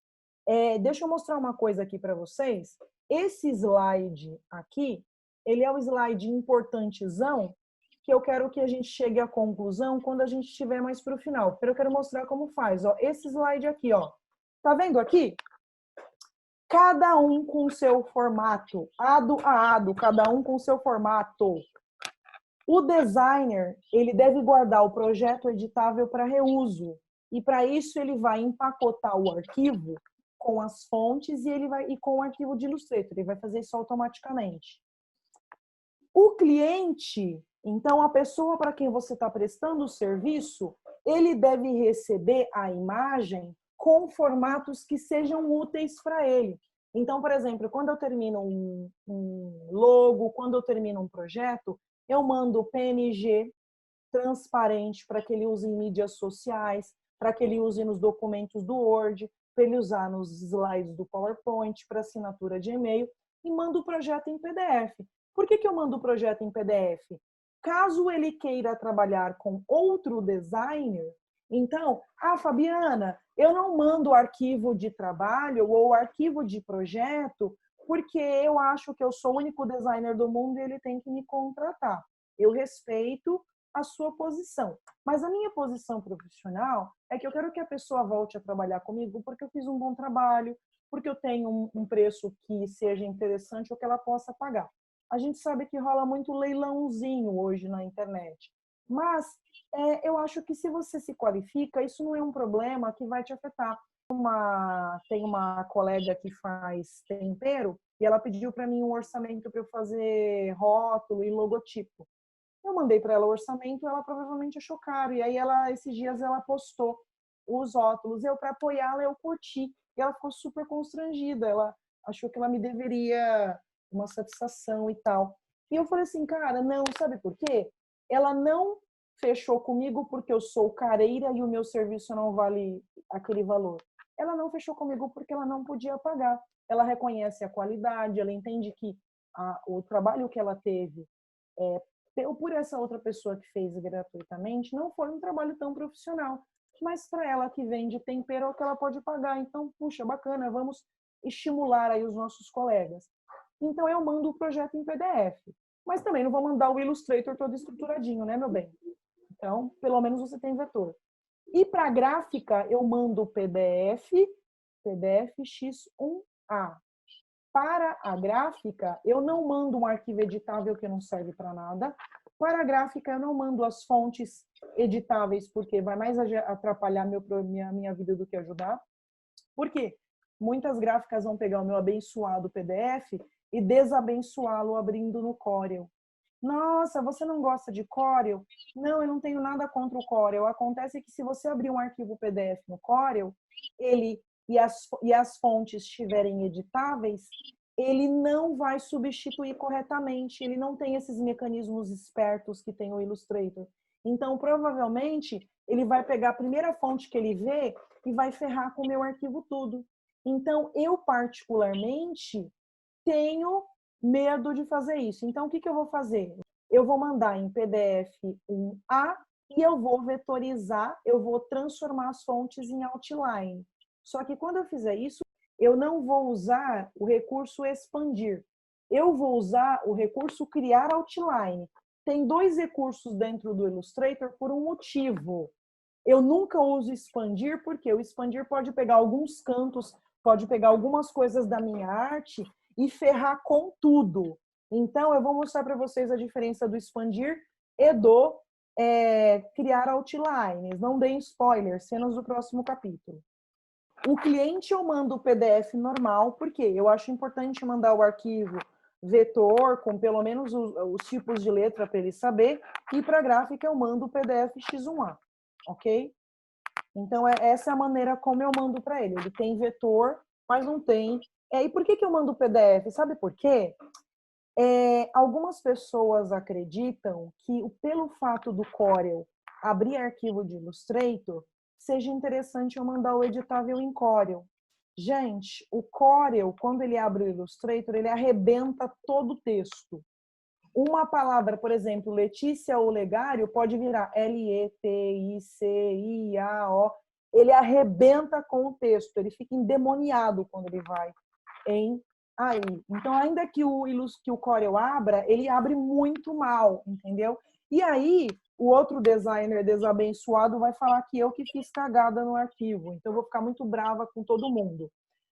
Speaker 1: Deixa eu mostrar uma coisa aqui para vocês. Esse slide aqui, ele é o slide importantezão que eu quero que a gente chegue à conclusão quando a gente estiver mais para o final. Porque eu quero mostrar como faz. Ó, esse slide aqui, ó. Tá vendo aqui? Cada um com o seu formato, ado a ado, cada um com o seu formato. O designer, ele deve guardar o projeto editável para reuso. E para isso ele vai empacotar o arquivo com as fontes e com o arquivo de Illustrator. Ele vai fazer isso automaticamente. O cliente, então a pessoa para quem você está prestando o serviço, ele deve receber a imagem com formatos que sejam úteis para ele. Então, por exemplo, quando eu termino um logo, quando eu termino um projeto, eu mando PNG transparente para que ele use em mídias sociais, para que ele use nos documentos do Word, para ele usar nos slides do PowerPoint, para assinatura de e-mail, e mando o projeto em PDF. Por que eu mando o projeto em PDF? Caso ele queira trabalhar com outro designer, então, Fabiana, eu não mando arquivo de trabalho ou arquivo de projeto porque eu acho que eu sou o único designer do mundo e ele tem que me contratar. Eu respeito a sua posição. Mas a minha posição profissional é que eu quero que a pessoa volte a trabalhar comigo porque eu fiz um bom trabalho, porque eu tenho um preço que seja interessante ou que ela possa pagar. A gente sabe que rola muito leilãozinho hoje na internet. Mas eu acho que se você se qualifica, isso não é um problema que vai te afetar. Tem uma colega que faz tempero e ela pediu para mim um orçamento para eu fazer rótulo e logotipo. Eu mandei para ela o orçamento, ela provavelmente achou caro. E aí, esses dias, ela postou os rótulos. Para apoiá-la, eu curti. E ela ficou super constrangida. Ela achou que ela me deveria uma satisfação e tal. E eu falei assim, cara, não, sabe por quê? Ela não fechou comigo porque eu sou careira e o meu serviço não vale aquele valor. Ela não fechou comigo porque ela não podia pagar. Ela reconhece a qualidade, ela entende que o trabalho que ela teve por essa outra pessoa que fez gratuitamente, não foi um trabalho tão profissional. Mas para ela que vende tempero é o que ela pode pagar. Então, puxa, bacana, vamos estimular aí os nossos colegas. Então, eu mando o projeto em PDF. mas também não vou mandar o Illustrator todo estruturadinho, né, meu bem? Então, pelo menos você tem vetor. E para gráfica, eu mando o PDF X1A. Para a gráfica, eu não mando um arquivo editável que não serve para nada. Para a gráfica, eu não mando as fontes editáveis, porque vai mais atrapalhar minha vida do que ajudar. Por quê? Muitas gráficas vão pegar o meu abençoado PDF e desabençoá-lo abrindo no Corel. Nossa, você não gosta de Corel? Não, eu não tenho nada contra o Corel. Acontece que se você abrir um arquivo PDF no Corel, ele e as fontes estiverem editáveis, ele não vai substituir corretamente. Ele não tem esses mecanismos espertos que tem o Illustrator. Então, provavelmente, ele vai pegar a primeira fonte que ele vê e vai ferrar com o meu arquivo tudo. Então, eu particularmente tenho medo de fazer isso. Então, o que eu vou fazer? Eu vou mandar em PDF 1A e eu vou vetorizar, eu vou transformar as fontes em outline. Só que quando eu fizer isso, eu não vou usar o recurso expandir. Eu vou usar o recurso criar outline. Tem dois recursos dentro do Illustrator por um motivo. Eu nunca uso expandir, porque o expandir pode pegar alguns cantos, pode pegar algumas coisas da minha arte e ferrar com tudo. Então, eu vou mostrar para vocês a diferença do expandir e do criar outlines. Não deem spoilers, cenas do próximo capítulo. O cliente eu mando o PDF normal, porque eu acho importante mandar o arquivo vetor, com pelo menos os tipos de letra para ele saber, e para a gráfica eu mando o PDF X1A, ok? Então, essa é a maneira como eu mando para ele. Ele tem vetor, mas não tem. E por que eu mando o PDF? Sabe por quê? Algumas pessoas acreditam que, pelo fato do Corel abrir arquivo de Illustrator, seja interessante eu mandar o editável em Corel. Gente, o Corel, quando ele abre o Illustrator, ele arrebenta todo o texto. Uma palavra, por exemplo, Letícia Olegário, pode virar L-E-T-I-C-I-A-O. Ele arrebenta com o texto, ele fica endemoniado quando ele vai em aí. Então, ainda que o Corel abra, ele abre muito mal, entendeu? E aí, o outro designer desabençoado vai falar que eu que fiz cagada no arquivo. Então, eu vou ficar muito brava com todo mundo.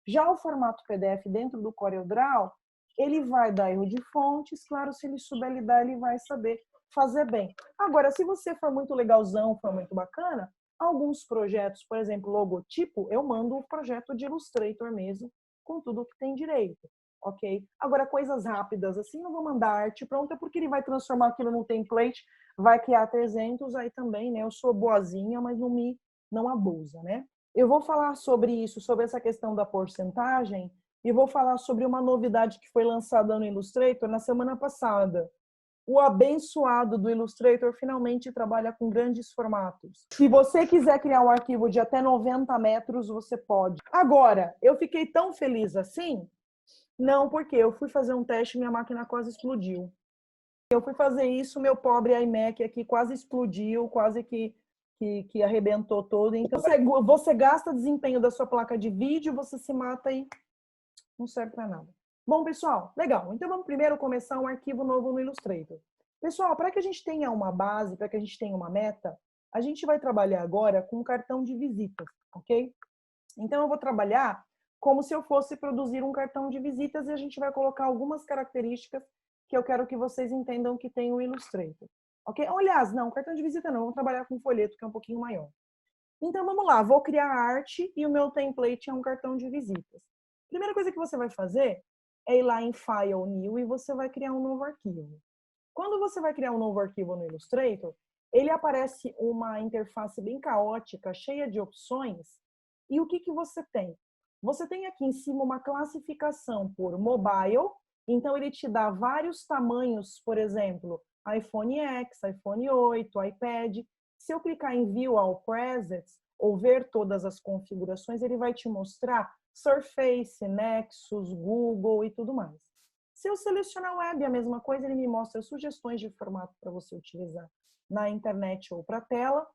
Speaker 1: Já o formato PDF dentro do CorelDRAW, ele vai dar erro de fontes, claro, se ele souber lidar, ele vai saber fazer bem. Agora, se você for muito legalzão, for muito bacana, alguns projetos, por exemplo, logotipo, eu mando o projeto de Illustrator mesmo, com tudo que tem direito, ok? Agora, coisas rápidas, assim, não vou mandar arte pronta, porque ele vai transformar aquilo num template, vai criar 300, aí também, né? Eu sou boazinha, mas não abusa, né? Eu vou falar sobre isso, sobre essa questão da porcentagem, e vou falar sobre uma novidade que foi lançada no Illustrator na semana passada. O abençoado do Illustrator finalmente trabalha com grandes formatos. Se você quiser criar um arquivo de até 90 metros, você pode. Agora, eu fiquei tão feliz assim? Não, porque eu fui fazer um teste e minha máquina quase explodiu. Eu fui fazer isso, meu pobre iMac aqui quase explodiu, quase que arrebentou todo. Então, você gasta desempenho da sua placa de vídeo, você se mata e não serve para nada. Bom, pessoal, legal. Então, vamos primeiro começar um arquivo novo no Illustrator. Pessoal, para que a gente tenha uma base, para que a gente tenha uma meta, a gente vai trabalhar agora com um cartão de visitas, ok? Então, eu vou trabalhar como se eu fosse produzir um cartão de visitas e a gente vai colocar algumas características que eu quero que vocês entendam que tem o Illustrator, ok? Aliás, não, cartão de visita não, vamos trabalhar com folheto, que é um pouquinho maior. Então, vamos lá, vou criar a arte e o meu template é um cartão de visitas. Primeira coisa que você vai fazer é ir lá em File, New, e você vai criar um novo arquivo. Quando você vai criar um novo arquivo no Illustrator, ele aparece uma interface bem caótica, cheia de opções. E o que você tem? Você tem aqui em cima uma classificação por mobile, então ele te dá vários tamanhos, por exemplo, iPhone X, iPhone 8, iPad. Se eu clicar em View All Presets, ou ver todas as configurações, ele vai te mostrar Surface, Nexus, Google e tudo mais. Se eu selecionar Web, a mesma coisa, ele me mostra sugestões de formato para você utilizar na internet ou para tela.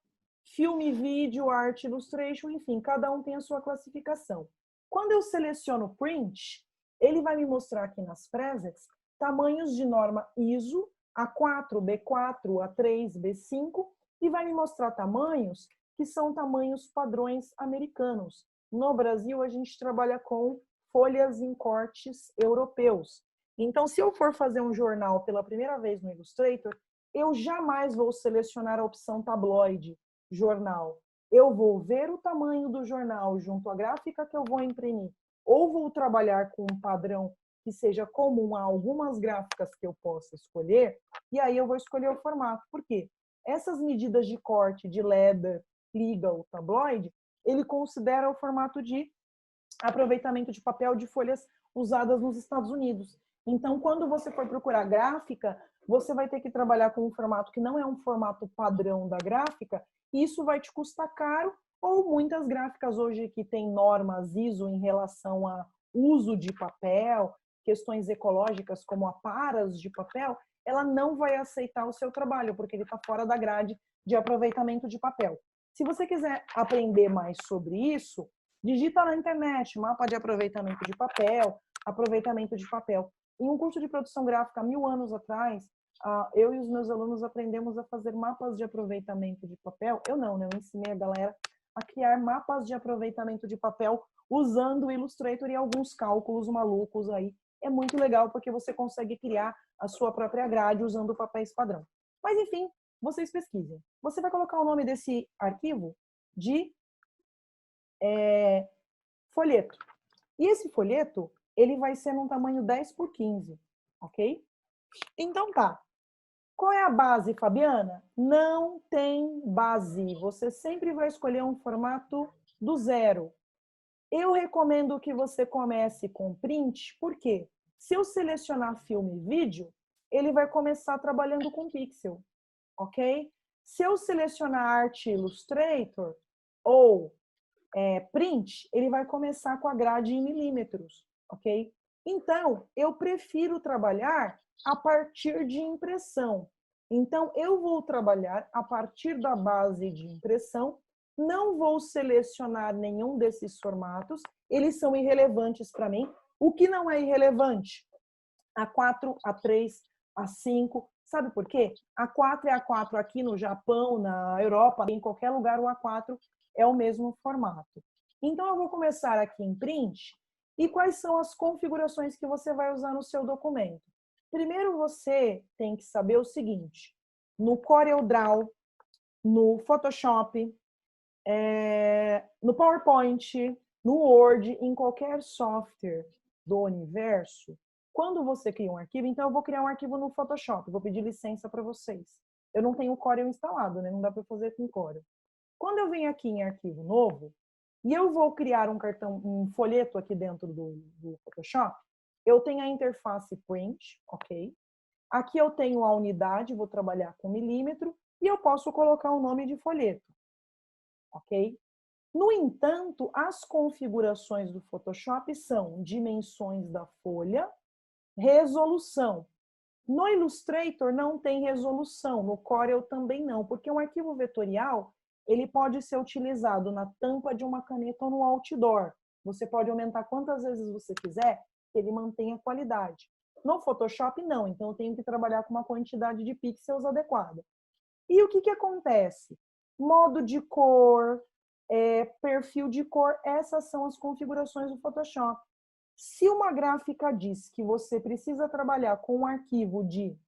Speaker 1: Filme, vídeo, arte, illustration, enfim, cada um tem a sua classificação. Quando eu seleciono Print, ele vai me mostrar aqui nas presets tamanhos de norma ISO, A4, B4, A3, B5, e vai me mostrar tamanhos que são tamanhos padrões americanos. No Brasil, a gente trabalha com folhas em cortes europeus. Então, se eu for fazer um jornal pela primeira vez no Illustrator, eu jamais vou selecionar a opção tabloide, jornal. Eu vou ver o tamanho do jornal junto à gráfica que eu vou imprimir, ou vou trabalhar com um padrão que seja comum a algumas gráficas que eu possa escolher, e aí eu vou escolher o formato. Por quê? Essas medidas de corte, de leather, legal, tabloide, ele considera o formato de aproveitamento de papel de folhas usadas nos Estados Unidos. Então, quando você for procurar gráfica, você vai ter que trabalhar com um formato que não é um formato padrão da gráfica, e isso vai te custar caro, ou muitas gráficas hoje que têm normas ISO em relação a uso de papel, questões ecológicas como a paras de papel, ela não vai aceitar o seu trabalho, porque ele está fora da grade de aproveitamento de papel. Se você quiser aprender mais sobre isso, digita na internet, mapa de aproveitamento de papel, aproveitamento de papel. Em um curso de produção gráfica, 1000 anos atrás, eu e os meus alunos aprendemos a fazer mapas de aproveitamento de papel. Eu não, né? Eu ensinei a galera a criar mapas de aproveitamento de papel usando o Illustrator e alguns cálculos malucos aí. É muito legal porque você consegue criar a sua própria grade usando papéis padrão. Mas, enfim, vocês pesquisem. Você vai colocar o nome desse arquivo de folheto. E esse folheto, ele vai ser num tamanho 10 por 15, ok? Então tá. Qual é a base, Fabiana? Não tem base. Você sempre vai escolher um formato do zero. Eu recomendo que você comece com print, porque se eu selecionar filme e vídeo, ele vai começar trabalhando com pixel, ok? Se eu selecionar arte Illustrator ou print, ele vai começar com a grade em milímetros, ok? Então, eu prefiro trabalhar a partir de impressão. Então, eu vou trabalhar a partir da base de impressão, não vou selecionar nenhum desses formatos, eles são irrelevantes para mim. O que não é irrelevante? A4, A3, A5, sabe por quê? A4 é A4 aqui no Japão, na Europa, em qualquer lugar o A4 é o mesmo formato. Então, eu vou começar aqui em print. E quais são as configurações que você vai usar no seu documento? Primeiro, você tem que saber o seguinte. No CorelDRAW, no Photoshop, no PowerPoint, no Word, em qualquer software do universo, quando você cria um arquivo, então eu vou criar um arquivo no Photoshop, vou pedir licença para vocês. Eu não tenho o Corel instalado, né? Não dá para fazer com Corel. Quando eu venho aqui em arquivo novo, e eu vou criar um folheto aqui dentro do Photoshop, eu tenho a interface print, ok? Aqui eu tenho a unidade, vou trabalhar com milímetro, e eu posso colocar o nome de folheto, ok? No entanto, as configurações do Photoshop são dimensões da folha, resolução. No Illustrator não tem resolução, no Corel também não, porque um arquivo vetorial ele pode ser utilizado na tampa de uma caneta ou no outdoor. Você pode aumentar quantas vezes você quiser, que ele mantenha a qualidade. No Photoshop, não. Então, eu tenho que trabalhar com uma quantidade de pixels adequada. E o que acontece? Modo de cor, perfil de cor, essas são as configurações do Photoshop. Se uma gráfica diz que você precisa trabalhar com um arquivo de...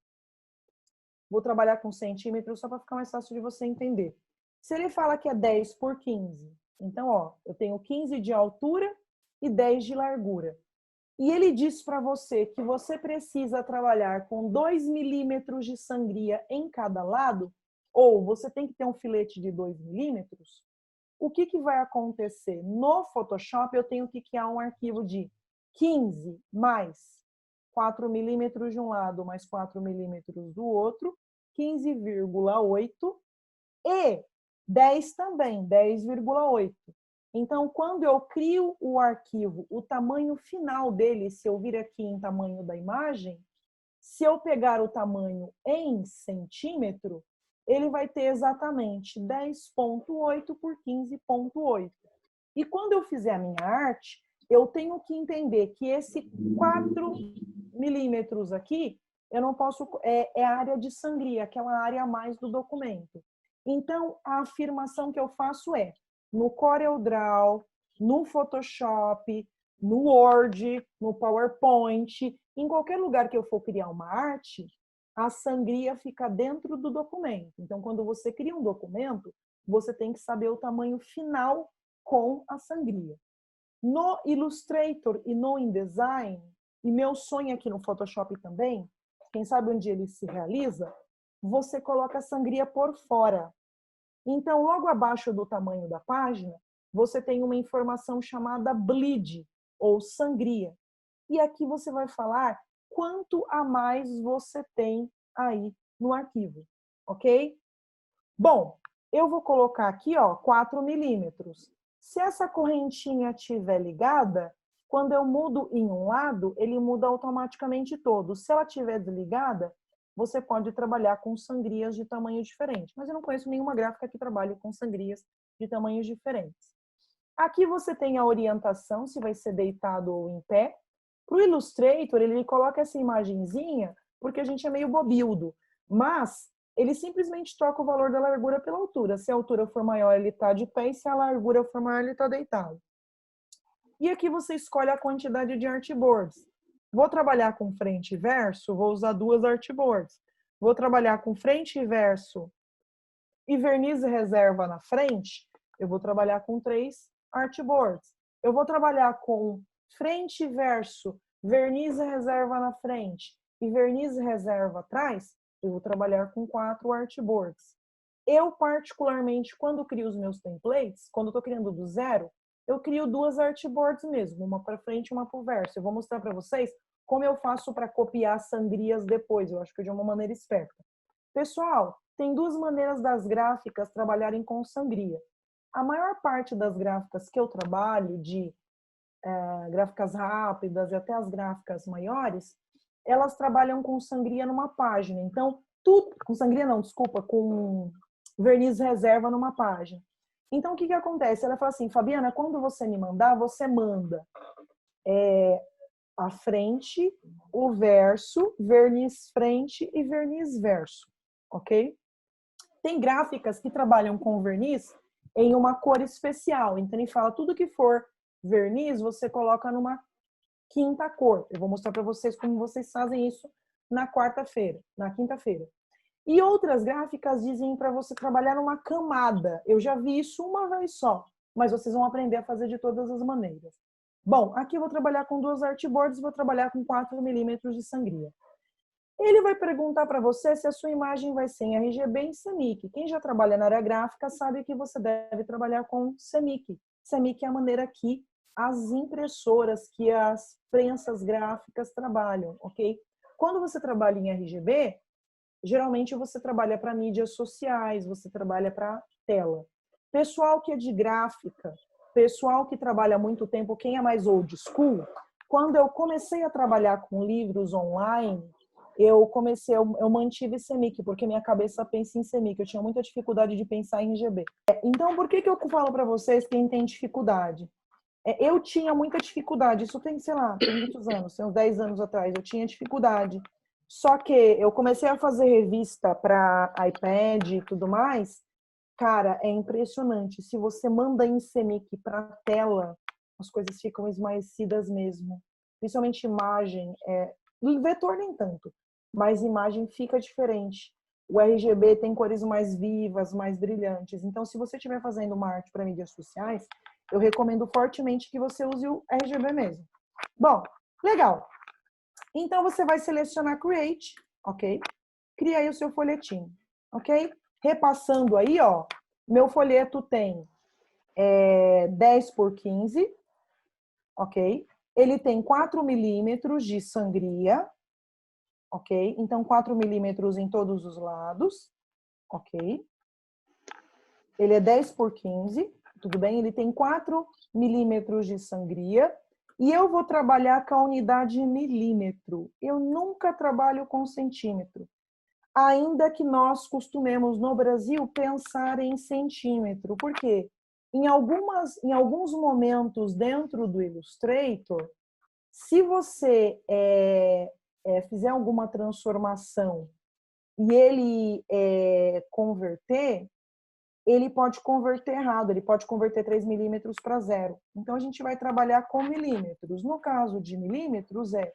Speaker 1: Vou trabalhar com centímetros só para ficar mais fácil de você entender. Se ele fala que é 10 por 15, então, ó, eu tenho 15 de altura e 10 de largura. E ele diz para você que você precisa trabalhar com 2 milímetros de sangria em cada lado, ou você tem que ter um filete de 2 milímetros, o que vai acontecer? No Photoshop, eu tenho que criar um arquivo de 15 mais 4 milímetros de um lado, mais 4 milímetros do outro, 15,8 e 10 também, 10,8. Então, quando eu crio o arquivo, o tamanho final dele, se eu vir aqui em tamanho da imagem, se eu pegar o tamanho em centímetro, ele vai ter exatamente 10,8 por 15,8. E quando eu fizer a minha arte, eu tenho que entender que esse 4 milímetros aqui, eu não posso, é a área de sangria, aquela área a mais do documento. Então, a afirmação que eu faço é, no CorelDRAW, no Photoshop, no Word, no PowerPoint, em qualquer lugar que eu for criar uma arte, a sangria fica dentro do documento. Então, quando você cria um documento, você tem que saber o tamanho final com a sangria. No Illustrator e no InDesign, e meu sonho aqui no Photoshop também, quem sabe onde ele se realiza, você coloca a sangria por fora. Então, logo abaixo do tamanho da página, você tem uma informação chamada bleed, ou sangria. E aqui você vai falar quanto a mais você tem aí no arquivo, ok? Bom, eu vou colocar aqui, ó, 4 milímetros. Se essa correntinha estiver ligada, quando eu mudo em um lado, ele muda automaticamente todo. Se ela estiver desligada, você pode trabalhar com sangrias de tamanho diferente. Mas eu não conheço nenhuma gráfica que trabalhe com sangrias de tamanhos diferentes. Aqui você tem a orientação, se vai ser deitado ou em pé. Para o Illustrator, ele coloca essa imagenzinha, porque a gente é meio bobildo. Mas ele simplesmente troca o valor da largura pela altura. Se a altura for maior, ele está de pé, e se a largura for maior, ele está deitado. E aqui você escolhe a quantidade de artboards. Vou trabalhar com frente e verso, vou usar 2 artboards. Vou trabalhar com frente e verso e verniz e reserva na frente, eu vou trabalhar com 3 artboards. Eu vou trabalhar com frente e verso, verniz e reserva na frente e verniz e reserva atrás, eu vou trabalhar com 4 artboards. Eu, particularmente, quando crio os meus templates, quando eu estou criando do zero, eu crio 2 artboards mesmo, uma para frente e uma para o verso. Eu vou mostrar para vocês como eu faço para copiar sangrias depois. Eu acho que de uma maneira esperta. Pessoal, tem 2 maneiras das gráficas trabalharem com sangria. A maior parte das gráficas que eu trabalho, de gráficas rápidas e até as gráficas maiores, elas trabalham com sangria numa página. Então, tudo... Com sangria não, desculpa, com verniz reserva numa página. Então, o que acontece? Ela fala assim, Fabiana, quando você me mandar, você manda a frente, o verso, verniz frente e verniz verso, ok? Tem gráficas que trabalham com verniz em uma cor especial. Então, ele fala, tudo que for verniz, você coloca numa quinta cor. Eu vou mostrar para vocês como vocês fazem isso na quarta-feira, na quinta-feira. E outras gráficas dizem para você trabalhar numa camada. Eu já vi isso uma vez só, mas vocês vão aprender a fazer de todas as maneiras. Bom, aqui eu vou trabalhar com 2 artboards e vou trabalhar com 4 milímetros de sangria. Ele vai perguntar para você se a sua imagem vai ser em RGB e em CMYK. Quem já trabalha na área gráfica sabe que você deve trabalhar com CMYK. CMYK é a maneira que as impressoras, que as prensas gráficas trabalham, ok? Quando você trabalha em RGB, geralmente você trabalha para mídias sociais, você trabalha para tela. Pessoal que é de gráfica, pessoal que trabalha há muito tempo, quem é mais old school, quando eu comecei a trabalhar com livros online, eu mantive CMYK, porque minha cabeça pensa em CMYK, eu tinha muita dificuldade de pensar em RGB. Então, por que eu falo para vocês quem tem dificuldade? Eu tinha muita dificuldade, isso tem, sei lá, tem muitos anos, tem uns 10 anos atrás, eu tinha dificuldade. Só que eu comecei a fazer revista para iPad e tudo mais, cara, é impressionante. Se você manda em CMYK para tela, as coisas ficam esmaecidas mesmo. Principalmente imagem, vetor nem tanto, mas imagem fica diferente. O RGB tem cores mais vivas, mais brilhantes. Então, se você estiver fazendo uma arte para mídias sociais, eu recomendo fortemente que você use o RGB mesmo. Bom, legal. Então, você vai selecionar Create, ok? Cria aí o seu folhetinho, ok? Repassando aí, ó, meu folheto tem 10 por 15, ok? Ele tem 4 milímetros de sangria, ok? Então, 4 milímetros em todos os lados, ok? Ele é 10 por 15, tudo bem? Ele tem 4 milímetros de sangria. E eu vou trabalhar com a unidade milímetro. Eu nunca trabalho com centímetro. Ainda que nós costumemos, no Brasil, pensar em centímetro. Por quê? Em alguns momentos dentro do Illustrator, se você fizer alguma transformação e ele converter, ele pode converter errado, ele pode converter 3 milímetros para 0. Então, a gente vai trabalhar com milímetros. No caso de milímetros, é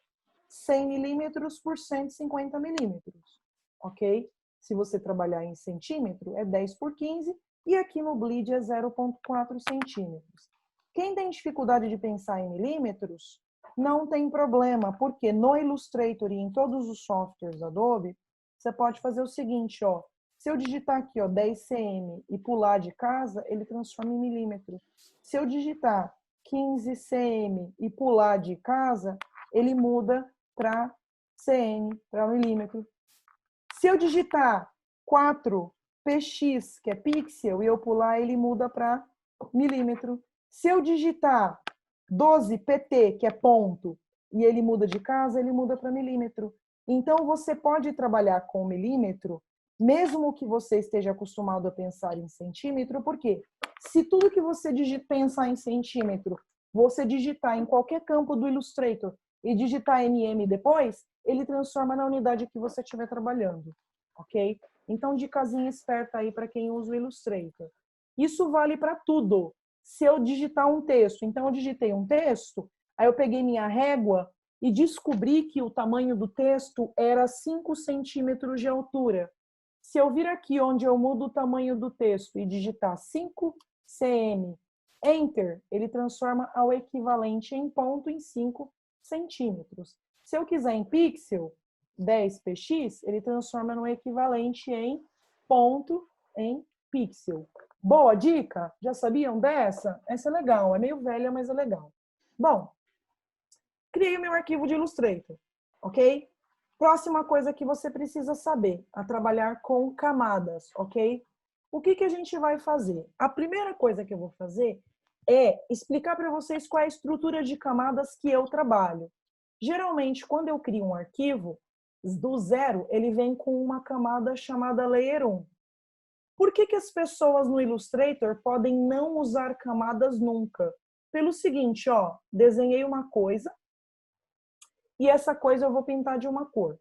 Speaker 1: 100 milímetros por 150 milímetros, ok? Se você trabalhar em centímetro, é 10 por 15, e aqui no bleed é 0,4 centímetros. Quem tem dificuldade de pensar em milímetros, não tem problema, porque no Illustrator e em todos os softwares Adobe, você pode fazer o seguinte, ó. Se eu digitar aqui, ó, 10 cm e pular de casa, ele transforma em milímetro. Se eu digitar 15 cm e pular de casa, ele muda para cm, para milímetro. Se eu digitar 4px, que é pixel, e eu pular, ele muda para milímetro. Se eu digitar 12pt, que é ponto, e ele muda de casa, ele muda para milímetro. Então, você pode trabalhar com milímetro, mesmo que você esteja acostumado a pensar em centímetro, porque se tudo que você pensar em centímetro, você digitar em qualquer campo do Illustrator e digitar mm depois, ele transforma na unidade que você estiver trabalhando, ok? Então, dicasinha esperta aí para quem usa o Illustrator. Isso vale para tudo. Se eu digitar um texto, então eu digitei um texto, aí eu peguei minha régua e descobri que o tamanho do texto era 5 centímetros de altura. Se eu vir aqui onde eu mudo o tamanho do texto e digitar 5 cm, Enter, ele transforma ao equivalente em ponto em 5 centímetros. Se eu quiser em pixel, 10px, ele transforma no equivalente em ponto em pixel. Boa dica? Já sabiam dessa? Essa é legal, é meio velha, mas é legal. Bom, criei o meu arquivo de Illustrator, ok? Próxima coisa que você precisa saber, a trabalhar com camadas, ok? O que a gente vai fazer? A primeira coisa que eu vou fazer é explicar para vocês qual é a estrutura de camadas que eu trabalho. Geralmente, quando eu crio um arquivo, do zero, ele vem com uma camada chamada Layer 1. Por que as pessoas no Illustrator podem não usar camadas nunca? Pelo seguinte, ó, desenhei uma coisa e essa coisa eu vou pintar de uma cor.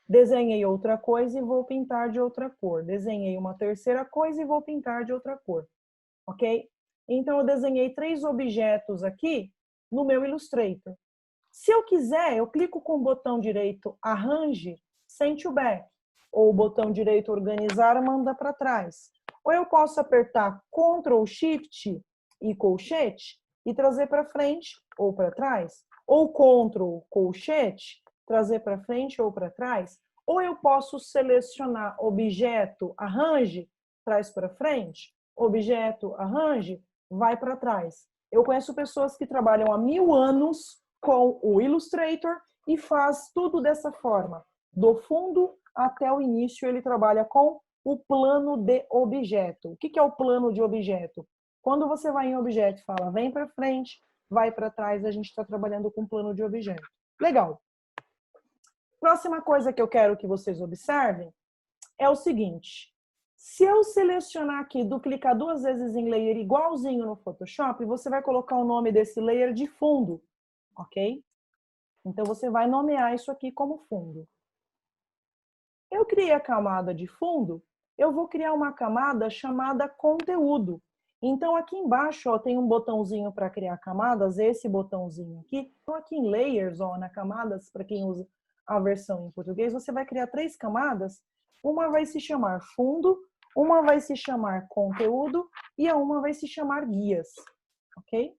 Speaker 1: Desenhei outra coisa e vou pintar de outra cor. Desenhei uma terceira coisa e vou pintar de outra cor, ok? Então, eu desenhei 3 objetos aqui no meu Illustrator. Se eu quiser, eu clico com o botão direito Arrange, Send to Back. Ou o botão direito Organizar, manda para trás. Ou eu posso apertar Ctrl Shift e colchete e trazer para frente ou para trás. Ou Ctrl colchete, trazer para frente ou para trás. Ou eu posso selecionar Objeto, Arrange, traz para frente. Objeto, Arrange, vai para trás. Eu conheço pessoas que trabalham há 1000 anos com o Illustrator e faz tudo dessa forma. Do fundo até o início, ele trabalha com o plano de objeto. O que é o plano de objeto? Quando você vai em objeto e fala, vem para frente, vai para trás, a gente está trabalhando com plano de objeto. Legal. Próxima coisa que eu quero que vocês observem é o seguinte. Se eu selecionar aqui, duplicar 2 vezes em layer igualzinho no Photoshop, você vai colocar o nome desse layer de fundo, ok? Então, você vai nomear isso aqui como fundo. Eu criei a camada de fundo, eu vou criar uma camada chamada conteúdo. Então, aqui embaixo, ó, tem um botãozinho para criar camadas, esse botãozinho aqui. Então, aqui em Layers, ó, na camadas, para quem usa a versão em português, você vai criar 3 camadas. Uma vai se chamar fundo, uma vai se chamar conteúdo e a uma vai se chamar guias, ok?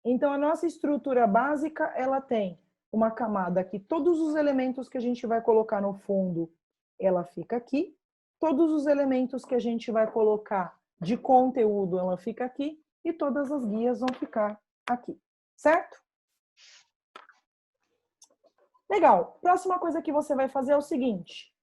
Speaker 1: Então, a nossa estrutura básica, ela tem uma camada aqui. Todos os elementos que a gente vai colocar no fundo, ela fica aqui. Todos os elementos que a gente vai colocar de conteúdo, ela fica aqui. E todas as guias vão ficar aqui, certo? Legal. Próxima coisa que você vai fazer é o seguinte.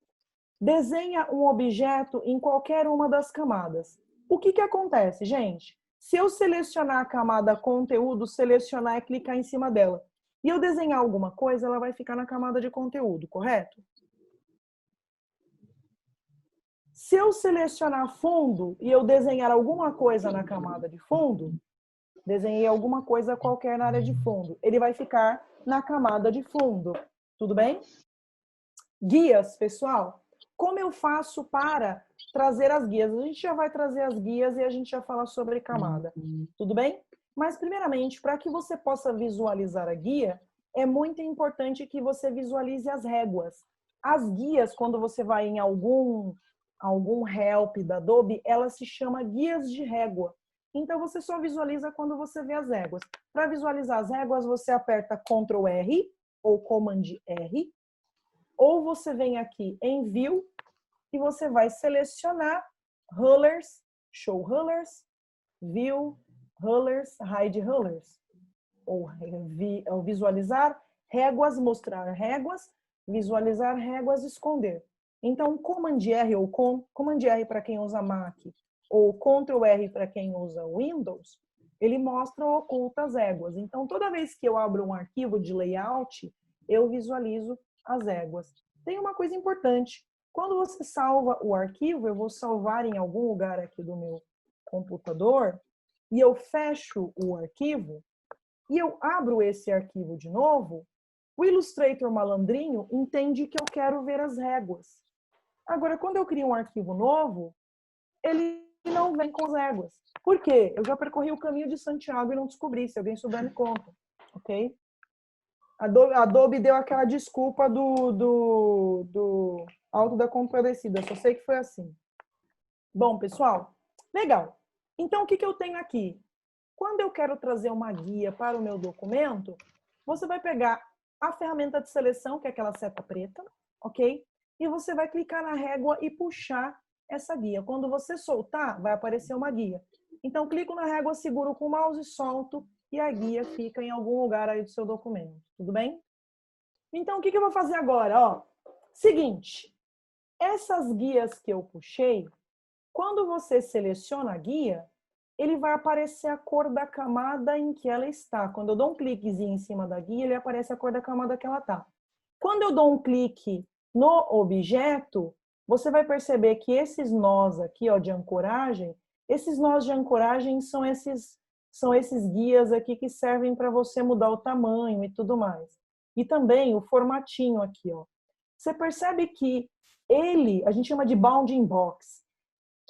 Speaker 1: Desenha um objeto em qualquer uma das camadas. O que acontece, gente? Se eu selecionar a camada conteúdo, selecionar é clicar em cima dela. E eu desenhar alguma coisa, ela vai ficar na camada de conteúdo, correto? Se eu selecionar fundo e eu desenhar alguma coisa na camada de fundo, desenhei alguma coisa qualquer na área de fundo, ele vai ficar na camada de fundo. Tudo bem? Guias, pessoal. Como eu faço para trazer as guias? A gente já vai trazer as guias e a gente já fala sobre camada. Tudo bem? Mas, primeiramente, para que você possa visualizar a guia, é muito importante que você visualize as réguas. As guias, quando você vai em algum help da Adobe, ela se chama guias de régua. Então, você só visualiza quando você vê as réguas. Para visualizar as réguas, você aperta Ctrl R ou Command R, ou você vem aqui em View e você vai selecionar Rulers, Show Rulers, View, Rulers, Hide Rulers. Ou visualizar réguas, mostrar réguas, visualizar réguas, esconder. Então, Command R ou Command R para quem usa Mac ou Ctrl R para quem usa Windows, ele mostra ou oculta as réguas. Então, toda vez que eu abro um arquivo de layout, eu visualizo as réguas. Tem uma coisa importante. Quando você salva o arquivo, eu vou salvar em algum lugar aqui do meu computador, e eu fecho o arquivo, e eu abro esse arquivo de novo, o Illustrator malandrinho entende que eu quero ver as réguas. Agora, quando eu crio um arquivo novo, ele não vem com as réguas. Por quê? Eu já percorri o caminho de Santiago e não descobri, se alguém souber me conta. Ok? A Adobe deu aquela desculpa do Alto da Compadecida. Só sei que foi assim. Bom, pessoal, legal. Então, o que eu tenho aqui? Quando eu quero trazer uma guia para o meu documento, você vai pegar a ferramenta de seleção, que é aquela seta preta, ok? E você vai clicar na régua e puxar essa guia. Quando você soltar, vai aparecer uma guia. Então, clico na régua, seguro com o mouse, solto, e a guia fica em algum lugar aí do seu documento. Tudo bem? Então, o que eu vou fazer agora? Ó, seguinte, essas guias que eu puxei, quando você seleciona a guia, ele vai aparecer a cor da camada em que ela está. Quando eu dou um cliquezinho em cima da guia, ele aparece a cor da camada que ela está. Quando eu dou um clique no objeto, você vai perceber que esses nós aqui, ó, de ancoragem, esses nós de ancoragem são esses guias aqui que servem para você mudar o tamanho e tudo mais. E também o formatinho aqui, ó. Você percebe que ele, a gente chama de bounding box,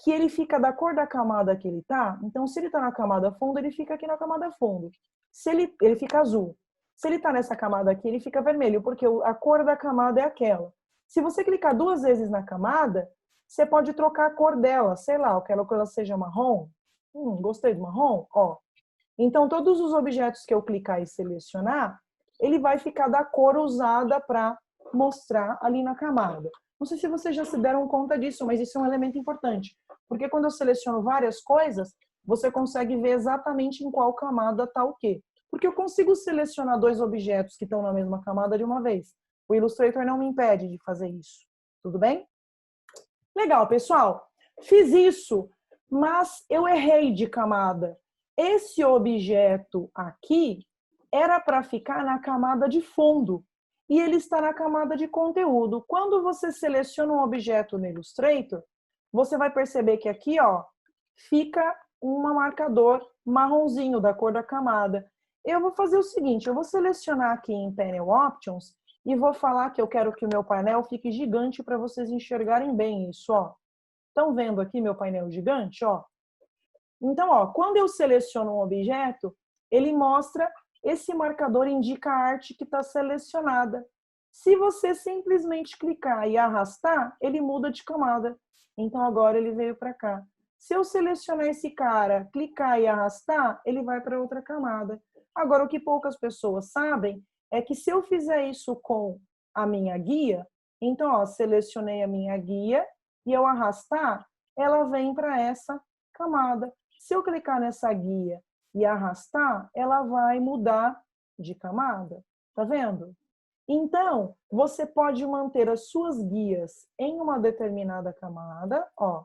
Speaker 1: que ele fica da cor da camada que ele tá. Então, se ele tá na camada fundo, ele fica aqui na camada fundo. Se ele fica azul. Se ele tá nessa camada aqui, ele fica vermelho, porque a cor da camada é aquela. Se você clicar 2 vezes na camada, você pode trocar a cor dela, sei lá, eu quero que ela seja marrom. Gostei do marrom? Ó. Então, todos os objetos que eu clicar e selecionar, ele vai ficar da cor usada para mostrar ali na camada. Não sei se vocês já se deram conta disso, mas isso é um elemento importante. Porque quando eu seleciono várias coisas, você consegue ver exatamente em qual camada está o quê. Porque eu consigo selecionar 2 objetos que estão na mesma camada de uma vez. O Illustrator não me impede de fazer isso. Tudo bem? Legal, pessoal. Fiz isso, mas eu errei de camada. Esse objeto aqui era para ficar na camada de fundo e ele está na camada de conteúdo. Quando você seleciona um objeto no Illustrator, você vai perceber que aqui, ó, fica um marcador marronzinho da cor da camada. Eu vou fazer o seguinte, eu vou selecionar aqui em Panel Options e vou falar que eu quero que o meu painel fique gigante para vocês enxergarem bem isso, ó. Estão vendo aqui meu painel gigante, ó? Então, ó, quando eu seleciono um objeto, ele mostra esse marcador, indica a arte que está selecionada. Se você simplesmente clicar e arrastar, ele muda de camada. Então, agora ele veio para cá. Se eu selecionar esse cara, clicar e arrastar, ele vai para outra camada. Agora, o que poucas pessoas sabem é que se eu fizer isso com a minha guia, então, ó, selecionei a minha guia e eu arrastar, ela vem para essa camada. Se eu clicar nessa guia e arrastar, ela vai mudar de camada. Tá vendo? Então, você pode manter as suas guias em uma determinada camada, ó,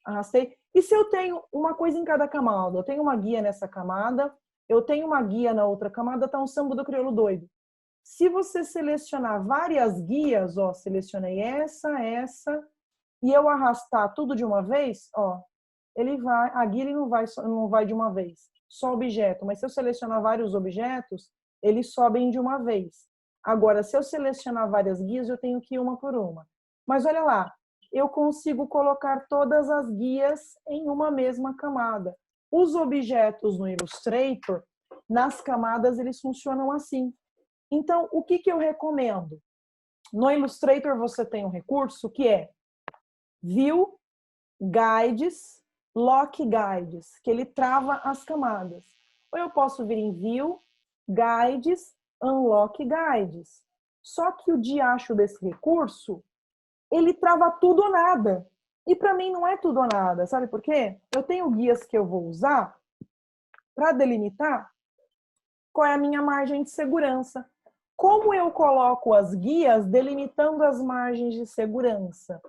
Speaker 1: arrastei. E se eu tenho uma coisa em cada camada? Eu tenho uma guia nessa camada, eu tenho uma guia na outra camada, tá um samba do crioulo doido. Se você selecionar várias guias, ó, selecionei essa, e eu arrastar tudo de uma vez, ó, ele vai, a guia ele não vai de uma vez, só objeto. Mas se eu selecionar vários objetos, eles sobem de uma vez. Agora, se eu selecionar várias guias, eu tenho que ir uma por uma. Mas olha lá, eu consigo colocar todas as guias em uma mesma camada. Os objetos no Illustrator, nas camadas, eles funcionam assim. Então, o que eu recomendo? No Illustrator, você tem um recurso que é View, Guides, Lock Guides, que ele trava as camadas. Ou eu posso vir em View, Guides, Unlock Guides. Só que o diacho desse recurso, ele trava tudo ou nada. E para mim não é tudo ou nada, sabe por quê? Eu tenho guias que eu vou usar para delimitar qual é a minha margem de segurança. Como eu coloco as guias delimitando as margens de segurança?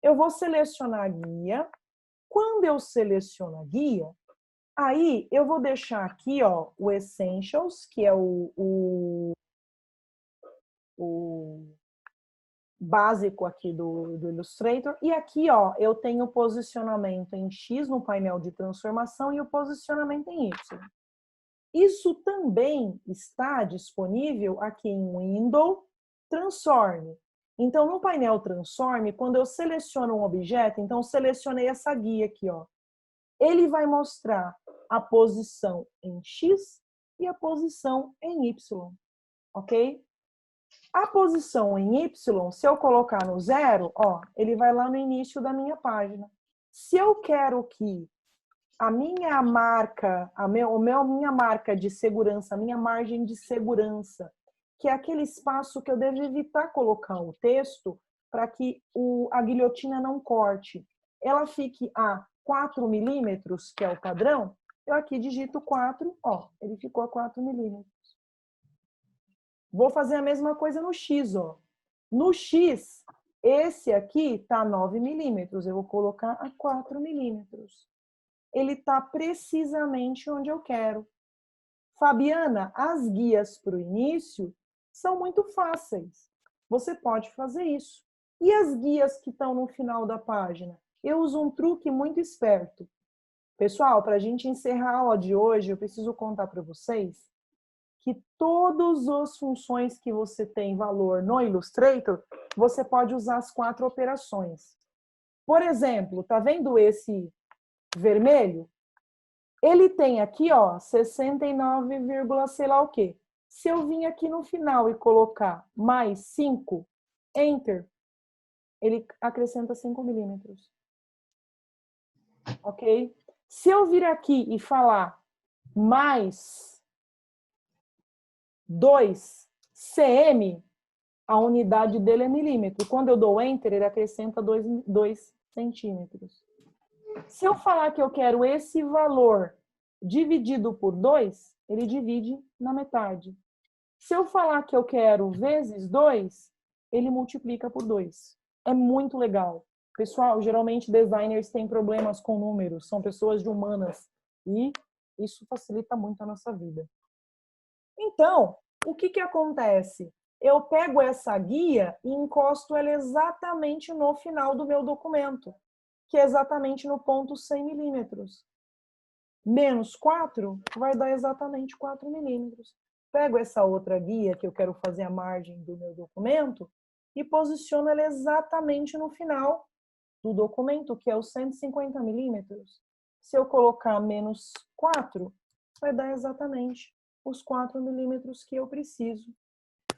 Speaker 1: Eu vou selecionar a guia. Quando eu seleciono a guia, aí eu vou deixar aqui, ó, o Essentials, que é o básico aqui do Illustrator. E aqui, ó, eu tenho o posicionamento em X no painel de transformação e o posicionamento em Y. Isso também está disponível aqui em Window Transform. Então, no painel Transform, quando eu seleciono um objeto, então selecionei essa guia aqui, ó. Ele vai mostrar a posição em X e a posição em Y, ok? A posição em Y, se eu colocar no 0, ó, ele vai lá no início da minha página. Se eu quero que a minha marca, minha marca de segurança, a minha margem de segurança, que é aquele espaço que eu devo evitar colocar o texto para que a guilhotina não corte, ela fique a 4 milímetros, que é o padrão, eu aqui digito 4, ó, ele ficou a 4 milímetros. Vou fazer a mesma coisa no X, ó. No X, esse aqui tá 9 milímetros, eu vou colocar a 4 milímetros. Ele está precisamente onde eu quero. Fabiana, as guias para o início são muito fáceis. Você pode fazer isso. E as guias que estão no final da página? Eu uso um truque muito esperto. Pessoal, para a gente encerrar a aula de hoje, eu preciso contar para vocês que todas as funções que você tem valor no Illustrator, você pode usar as 4 operações. Por exemplo, tá vendo esse vermelho? Ele tem aqui, ó, 69, sei lá o quê. Se eu vim aqui no final e colocar mais 5, Enter, ele acrescenta 5 milímetros. Ok? Se eu vir aqui e falar mais 2 cm, a unidade dele é milímetro. Quando eu dou Enter, ele acrescenta 2 centímetros. Se eu falar que eu quero esse valor dividido por 2, ele divide na metade. Se eu falar que eu quero vezes 2, ele multiplica por 2. É muito legal. Pessoal, geralmente designers têm problemas com números, são pessoas de humanas, e isso facilita muito a nossa vida. Então, o que acontece? Eu pego essa guia e encosto ela exatamente no final do meu documento, que é exatamente no ponto 100 milímetros. Menos 4 vai dar exatamente 4 milímetros. Pego essa outra guia que eu quero fazer a margem do meu documento e posiciono ela exatamente no final do documento, que é os 150 milímetros. Se eu colocar menos 4, vai dar exatamente os 4 milímetros que eu preciso.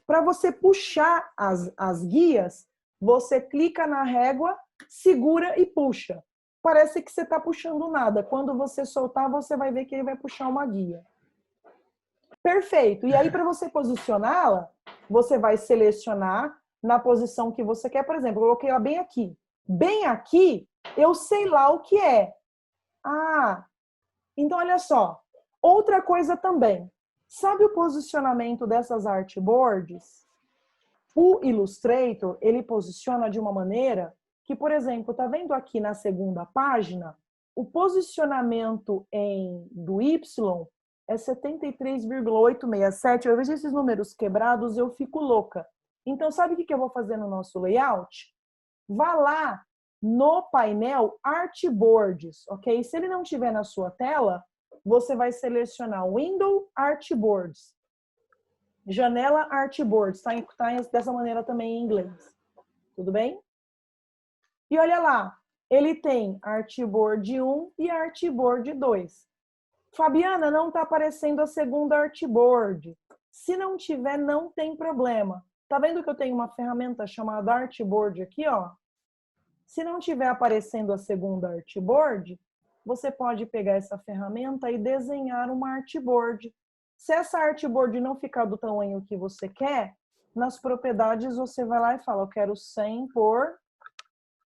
Speaker 1: Para você puxar as guias, você clica na régua, segura e puxa. Parece que você está puxando nada. Quando você soltar, você vai ver que ele vai puxar uma guia. Perfeito. E aí, para você posicioná-la, você vai selecionar na posição que você quer. Por exemplo, eu coloquei ela bem aqui. Bem aqui, eu sei lá o que é. Ah, então olha só. Outra coisa também. Sabe o posicionamento dessas artboards? O Illustrator, ele posiciona de uma maneira que, por exemplo, tá vendo aqui na segunda página, o posicionamento do Y é 73,867. Eu vejo esses números quebrados, eu fico louca. Então, sabe o que eu vou fazer no nosso layout? Vá lá no painel Artboards, ok? Se ele não estiver na sua tela, você vai selecionar Window Artboards. Janela Artboard, está dessa maneira também em inglês. Tudo bem? E olha lá, ele tem Artboard 1 e Artboard 2. Fabiana, não está aparecendo a segunda Artboard. Se não tiver, não tem problema. Tá vendo que eu tenho uma ferramenta chamada Artboard aqui, ó? Se não tiver aparecendo a segunda Artboard, você pode pegar essa ferramenta e desenhar uma Artboard. Se essa Artboard não ficar do tamanho que você quer, nas propriedades você vai lá e fala, eu quero 100 por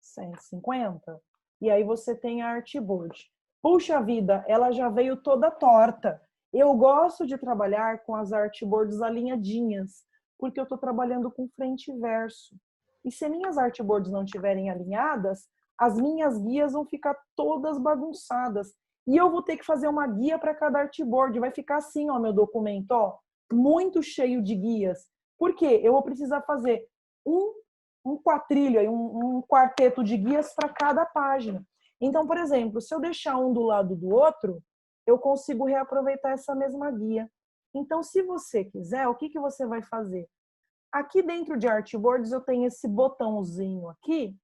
Speaker 1: 150. E aí você tem a Artboard. Puxa vida, ela já veio toda torta. Eu gosto de trabalhar com as artboards alinhadinhas, porque eu estou trabalhando com frente e verso. E se minhas artboards não estiverem alinhadas, as minhas guias vão ficar todas bagunçadas. E eu vou ter que fazer uma guia para cada artboard. Vai ficar assim, ó, meu documento, ó, muito cheio de guias. Por quê? Eu vou precisar fazer um quatrilho, um quarteto de guias para cada página. Então, por exemplo, se eu deixar um do lado do outro, eu consigo reaproveitar essa mesma guia. Então, se você quiser, o que você vai fazer? Aqui dentro de Artboards eu tenho esse botãozinho aqui.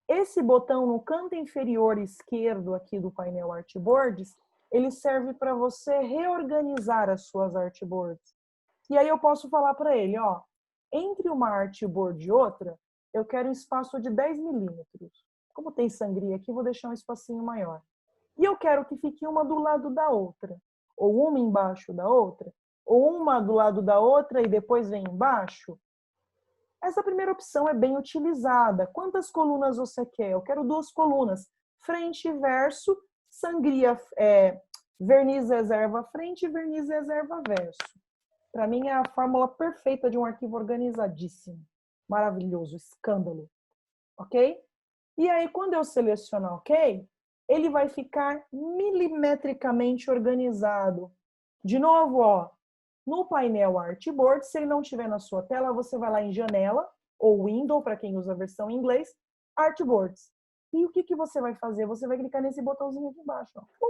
Speaker 1: Esse botão no canto inferior esquerdo aqui do painel Artboards, ele serve para você reorganizar as suas Artboards. E aí eu posso falar para ele, ó, entre uma Artboard e outra, eu quero um espaço de 10 milímetros. Como tem sangria aqui, vou deixar um espacinho maior. E eu quero que fique uma do lado da outra. Ou uma embaixo da outra. Ou uma do lado da outra e depois vem embaixo. Essa primeira opção é bem utilizada. Quantas colunas você quer? Eu quero 2 colunas. Frente e verso, sangria, verniz reserva frente e verniz reserva verso. Para mim é a fórmula perfeita de um arquivo organizadíssimo. Maravilhoso, escândalo. Ok? E aí, quando eu selecionar OK, ele vai ficar milimetricamente organizado. De novo, ó, no painel Artboard, se ele não estiver na sua tela, você vai lá em Janela, ou Window, para quem usa a versão em inglês, Artboards. E o que você vai fazer? Você vai clicar nesse botãozinho aqui embaixo. Ó.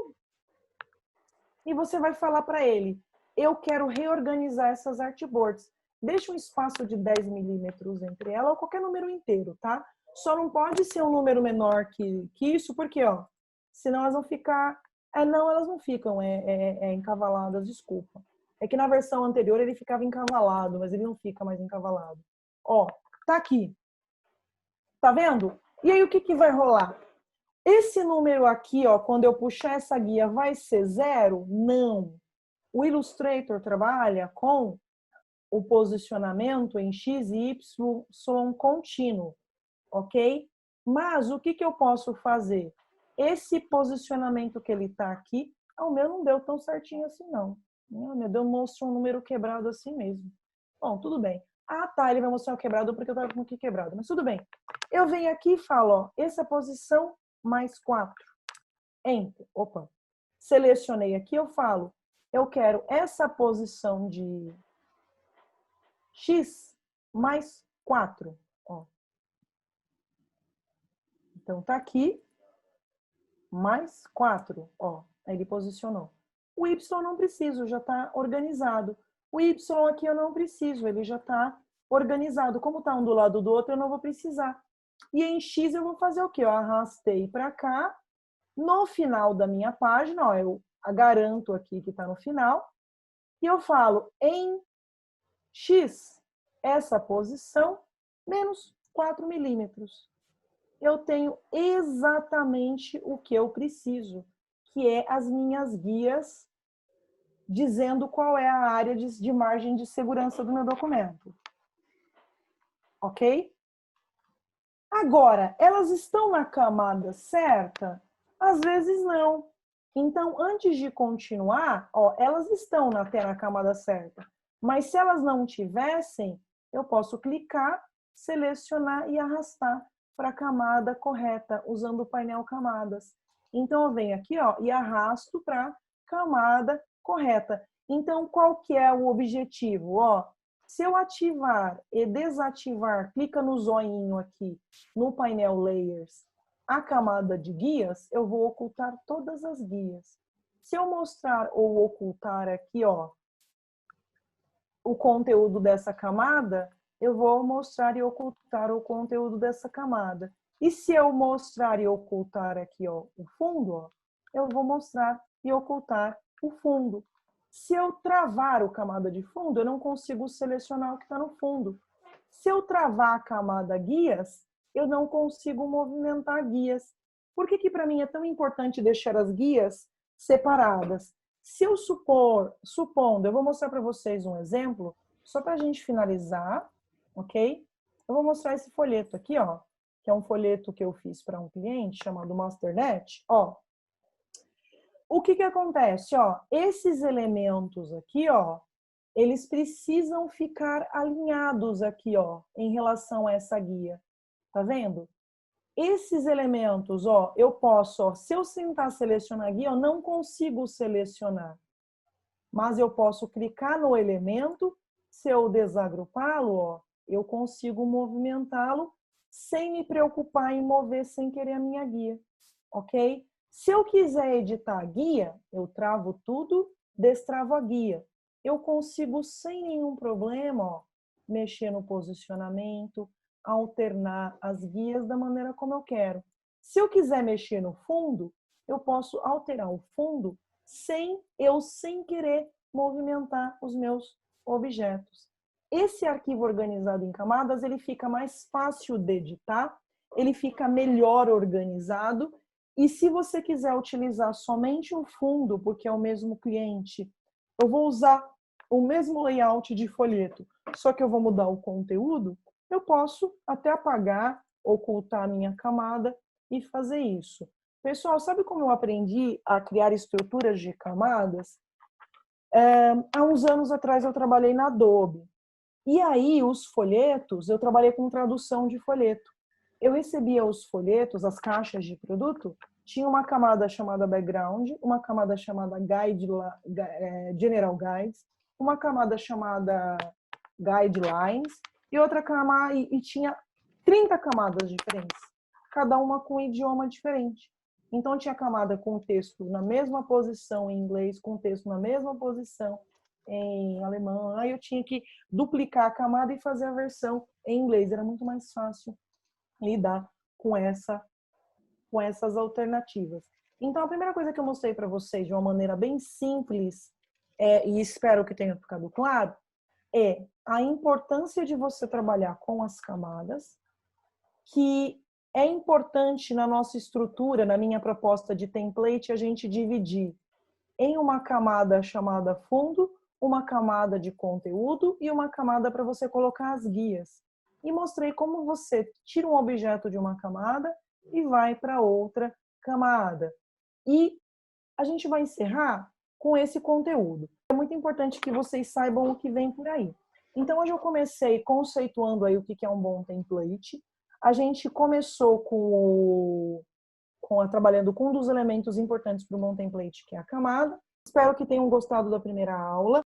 Speaker 1: E você vai falar para ele, eu quero reorganizar essas Artboards. Deixa um espaço de 10 milímetros entre ela, ou qualquer número inteiro, tá? Só não pode ser um número menor que isso, porque, ó, senão elas vão ficar... não, elas não ficam encavaladas, desculpa. É que na versão anterior ele ficava encavalado, mas ele não fica mais encavalado. Ó, tá aqui. Tá vendo? E aí o que vai rolar? Esse número aqui, ó, quando eu puxar essa guia, vai ser 0? Não. O Illustrator trabalha com o posicionamento em X e Y contínuo, ok? Mas o que eu posso fazer? Esse posicionamento que ele está aqui, o meu não deu tão certinho assim, não. O meu mostrou um número quebrado assim mesmo. Bom, tudo bem. Ah, tá, ele vai mostrar o quebrado porque eu estava com aqui quebrado. Mas tudo bem. Eu venho aqui e falo, ó, essa posição mais 4. Enter. Opa. Selecionei aqui, eu falo, eu quero essa posição de X mais 4. Ó. Então, tá aqui, mais 4. Ó, aí ele posicionou. O Y não preciso, já está organizado. O Y aqui eu não preciso, ele já está organizado. Como está um do lado do outro, eu não vou precisar. E em X eu vou fazer o quê? Eu arrastei para cá. No final da minha página, ó, eu garanto aqui que está no final. E eu falo em X, essa posição, menos 4 milímetros. Eu tenho exatamente o que eu preciso, que é as minhas guias dizendo qual é a área de margem de segurança do meu documento. Ok? Agora, elas estão na camada certa? Às vezes não. Então, antes de continuar, ó, elas estão até na camada certa. Mas se elas não tivessem, eu posso clicar, selecionar e arrastar para a camada correta, usando o painel camadas. Então, eu venho aqui, ó, e arrasto para a camada correta. Então, qual que é o objetivo? Ó, se eu ativar e desativar, clica no zoinho aqui, no painel Layers, a camada de guias, eu vou ocultar todas as guias. Se eu mostrar ou ocultar aqui, ó, o conteúdo dessa camada, eu vou mostrar e ocultar o conteúdo dessa camada. E se eu mostrar e ocultar aqui, ó, o fundo, ó, eu vou mostrar e ocultar o fundo. Se eu travar a camada de fundo, eu não consigo selecionar o que está no fundo. Se eu travar a camada guias, eu não consigo movimentar guias. Por que para mim é tão importante deixar as guias separadas? Se eu supondo, eu vou mostrar para vocês um exemplo, só para a gente finalizar, ok? Eu vou mostrar esse folheto aqui, ó, que é um folheto que eu fiz para um cliente chamado Masternet, ó. O que acontece, ó? Esses elementos aqui, ó, eles precisam ficar alinhados aqui, ó, em relação a essa guia. Tá vendo? Esses elementos, ó, eu posso, ó, se eu tentar selecionar a guia, eu não consigo selecionar. Mas eu posso clicar no elemento, se eu desagrupá-lo, ó, eu consigo movimentá-lo sem me preocupar em mover sem querer a minha guia, ok? Se eu quiser editar a guia, eu travo tudo, destravo a guia. Eu consigo, sem nenhum problema, ó, mexer no posicionamento, alternar as guias da maneira como eu quero. Se eu quiser mexer no fundo, eu posso alterar o fundo sem querer movimentar os meus objetos. Esse arquivo organizado em camadas, ele fica mais fácil de editar, ele fica melhor organizado. E se você quiser utilizar somente o fundo, porque é o mesmo cliente, eu vou usar o mesmo layout de folheto, só que eu vou mudar o conteúdo, eu posso até apagar, ocultar a minha camada e fazer isso. Pessoal, sabe como eu aprendi a criar estruturas de camadas? Há uns anos atrás eu trabalhei na Adobe. E aí os folhetos, eu trabalhei com tradução de folheto. Eu recebia os folhetos, as caixas de produto, tinha uma camada chamada background, uma camada chamada general guides, uma camada chamada guidelines e outra camada, e tinha 30 camadas diferentes, cada uma com um idioma diferente. Então tinha camada com texto na mesma posição em inglês, com texto na mesma posição em alemão. Aí eu tinha que duplicar a camada e fazer a versão em inglês. Era muito mais fácil lidar com essas alternativas. Então, a primeira coisa que eu mostrei para vocês de uma maneira bem simples, e espero que tenha ficado claro, é a importância de você trabalhar com as camadas, que é importante na nossa estrutura, na minha proposta de template, a gente dividir em uma camada chamada fundo, uma camada de conteúdo e uma camada para você colocar as guias. E mostrei como você tira um objeto de uma camada e vai para outra camada. E a gente vai encerrar com esse conteúdo. É muito importante que vocês saibam o que vem por aí. Então, hoje eu comecei conceituando aí o que é um bom template. A gente começou trabalhando com um dos elementos importantes para o bom template, que é a camada. Espero que tenham gostado da primeira aula.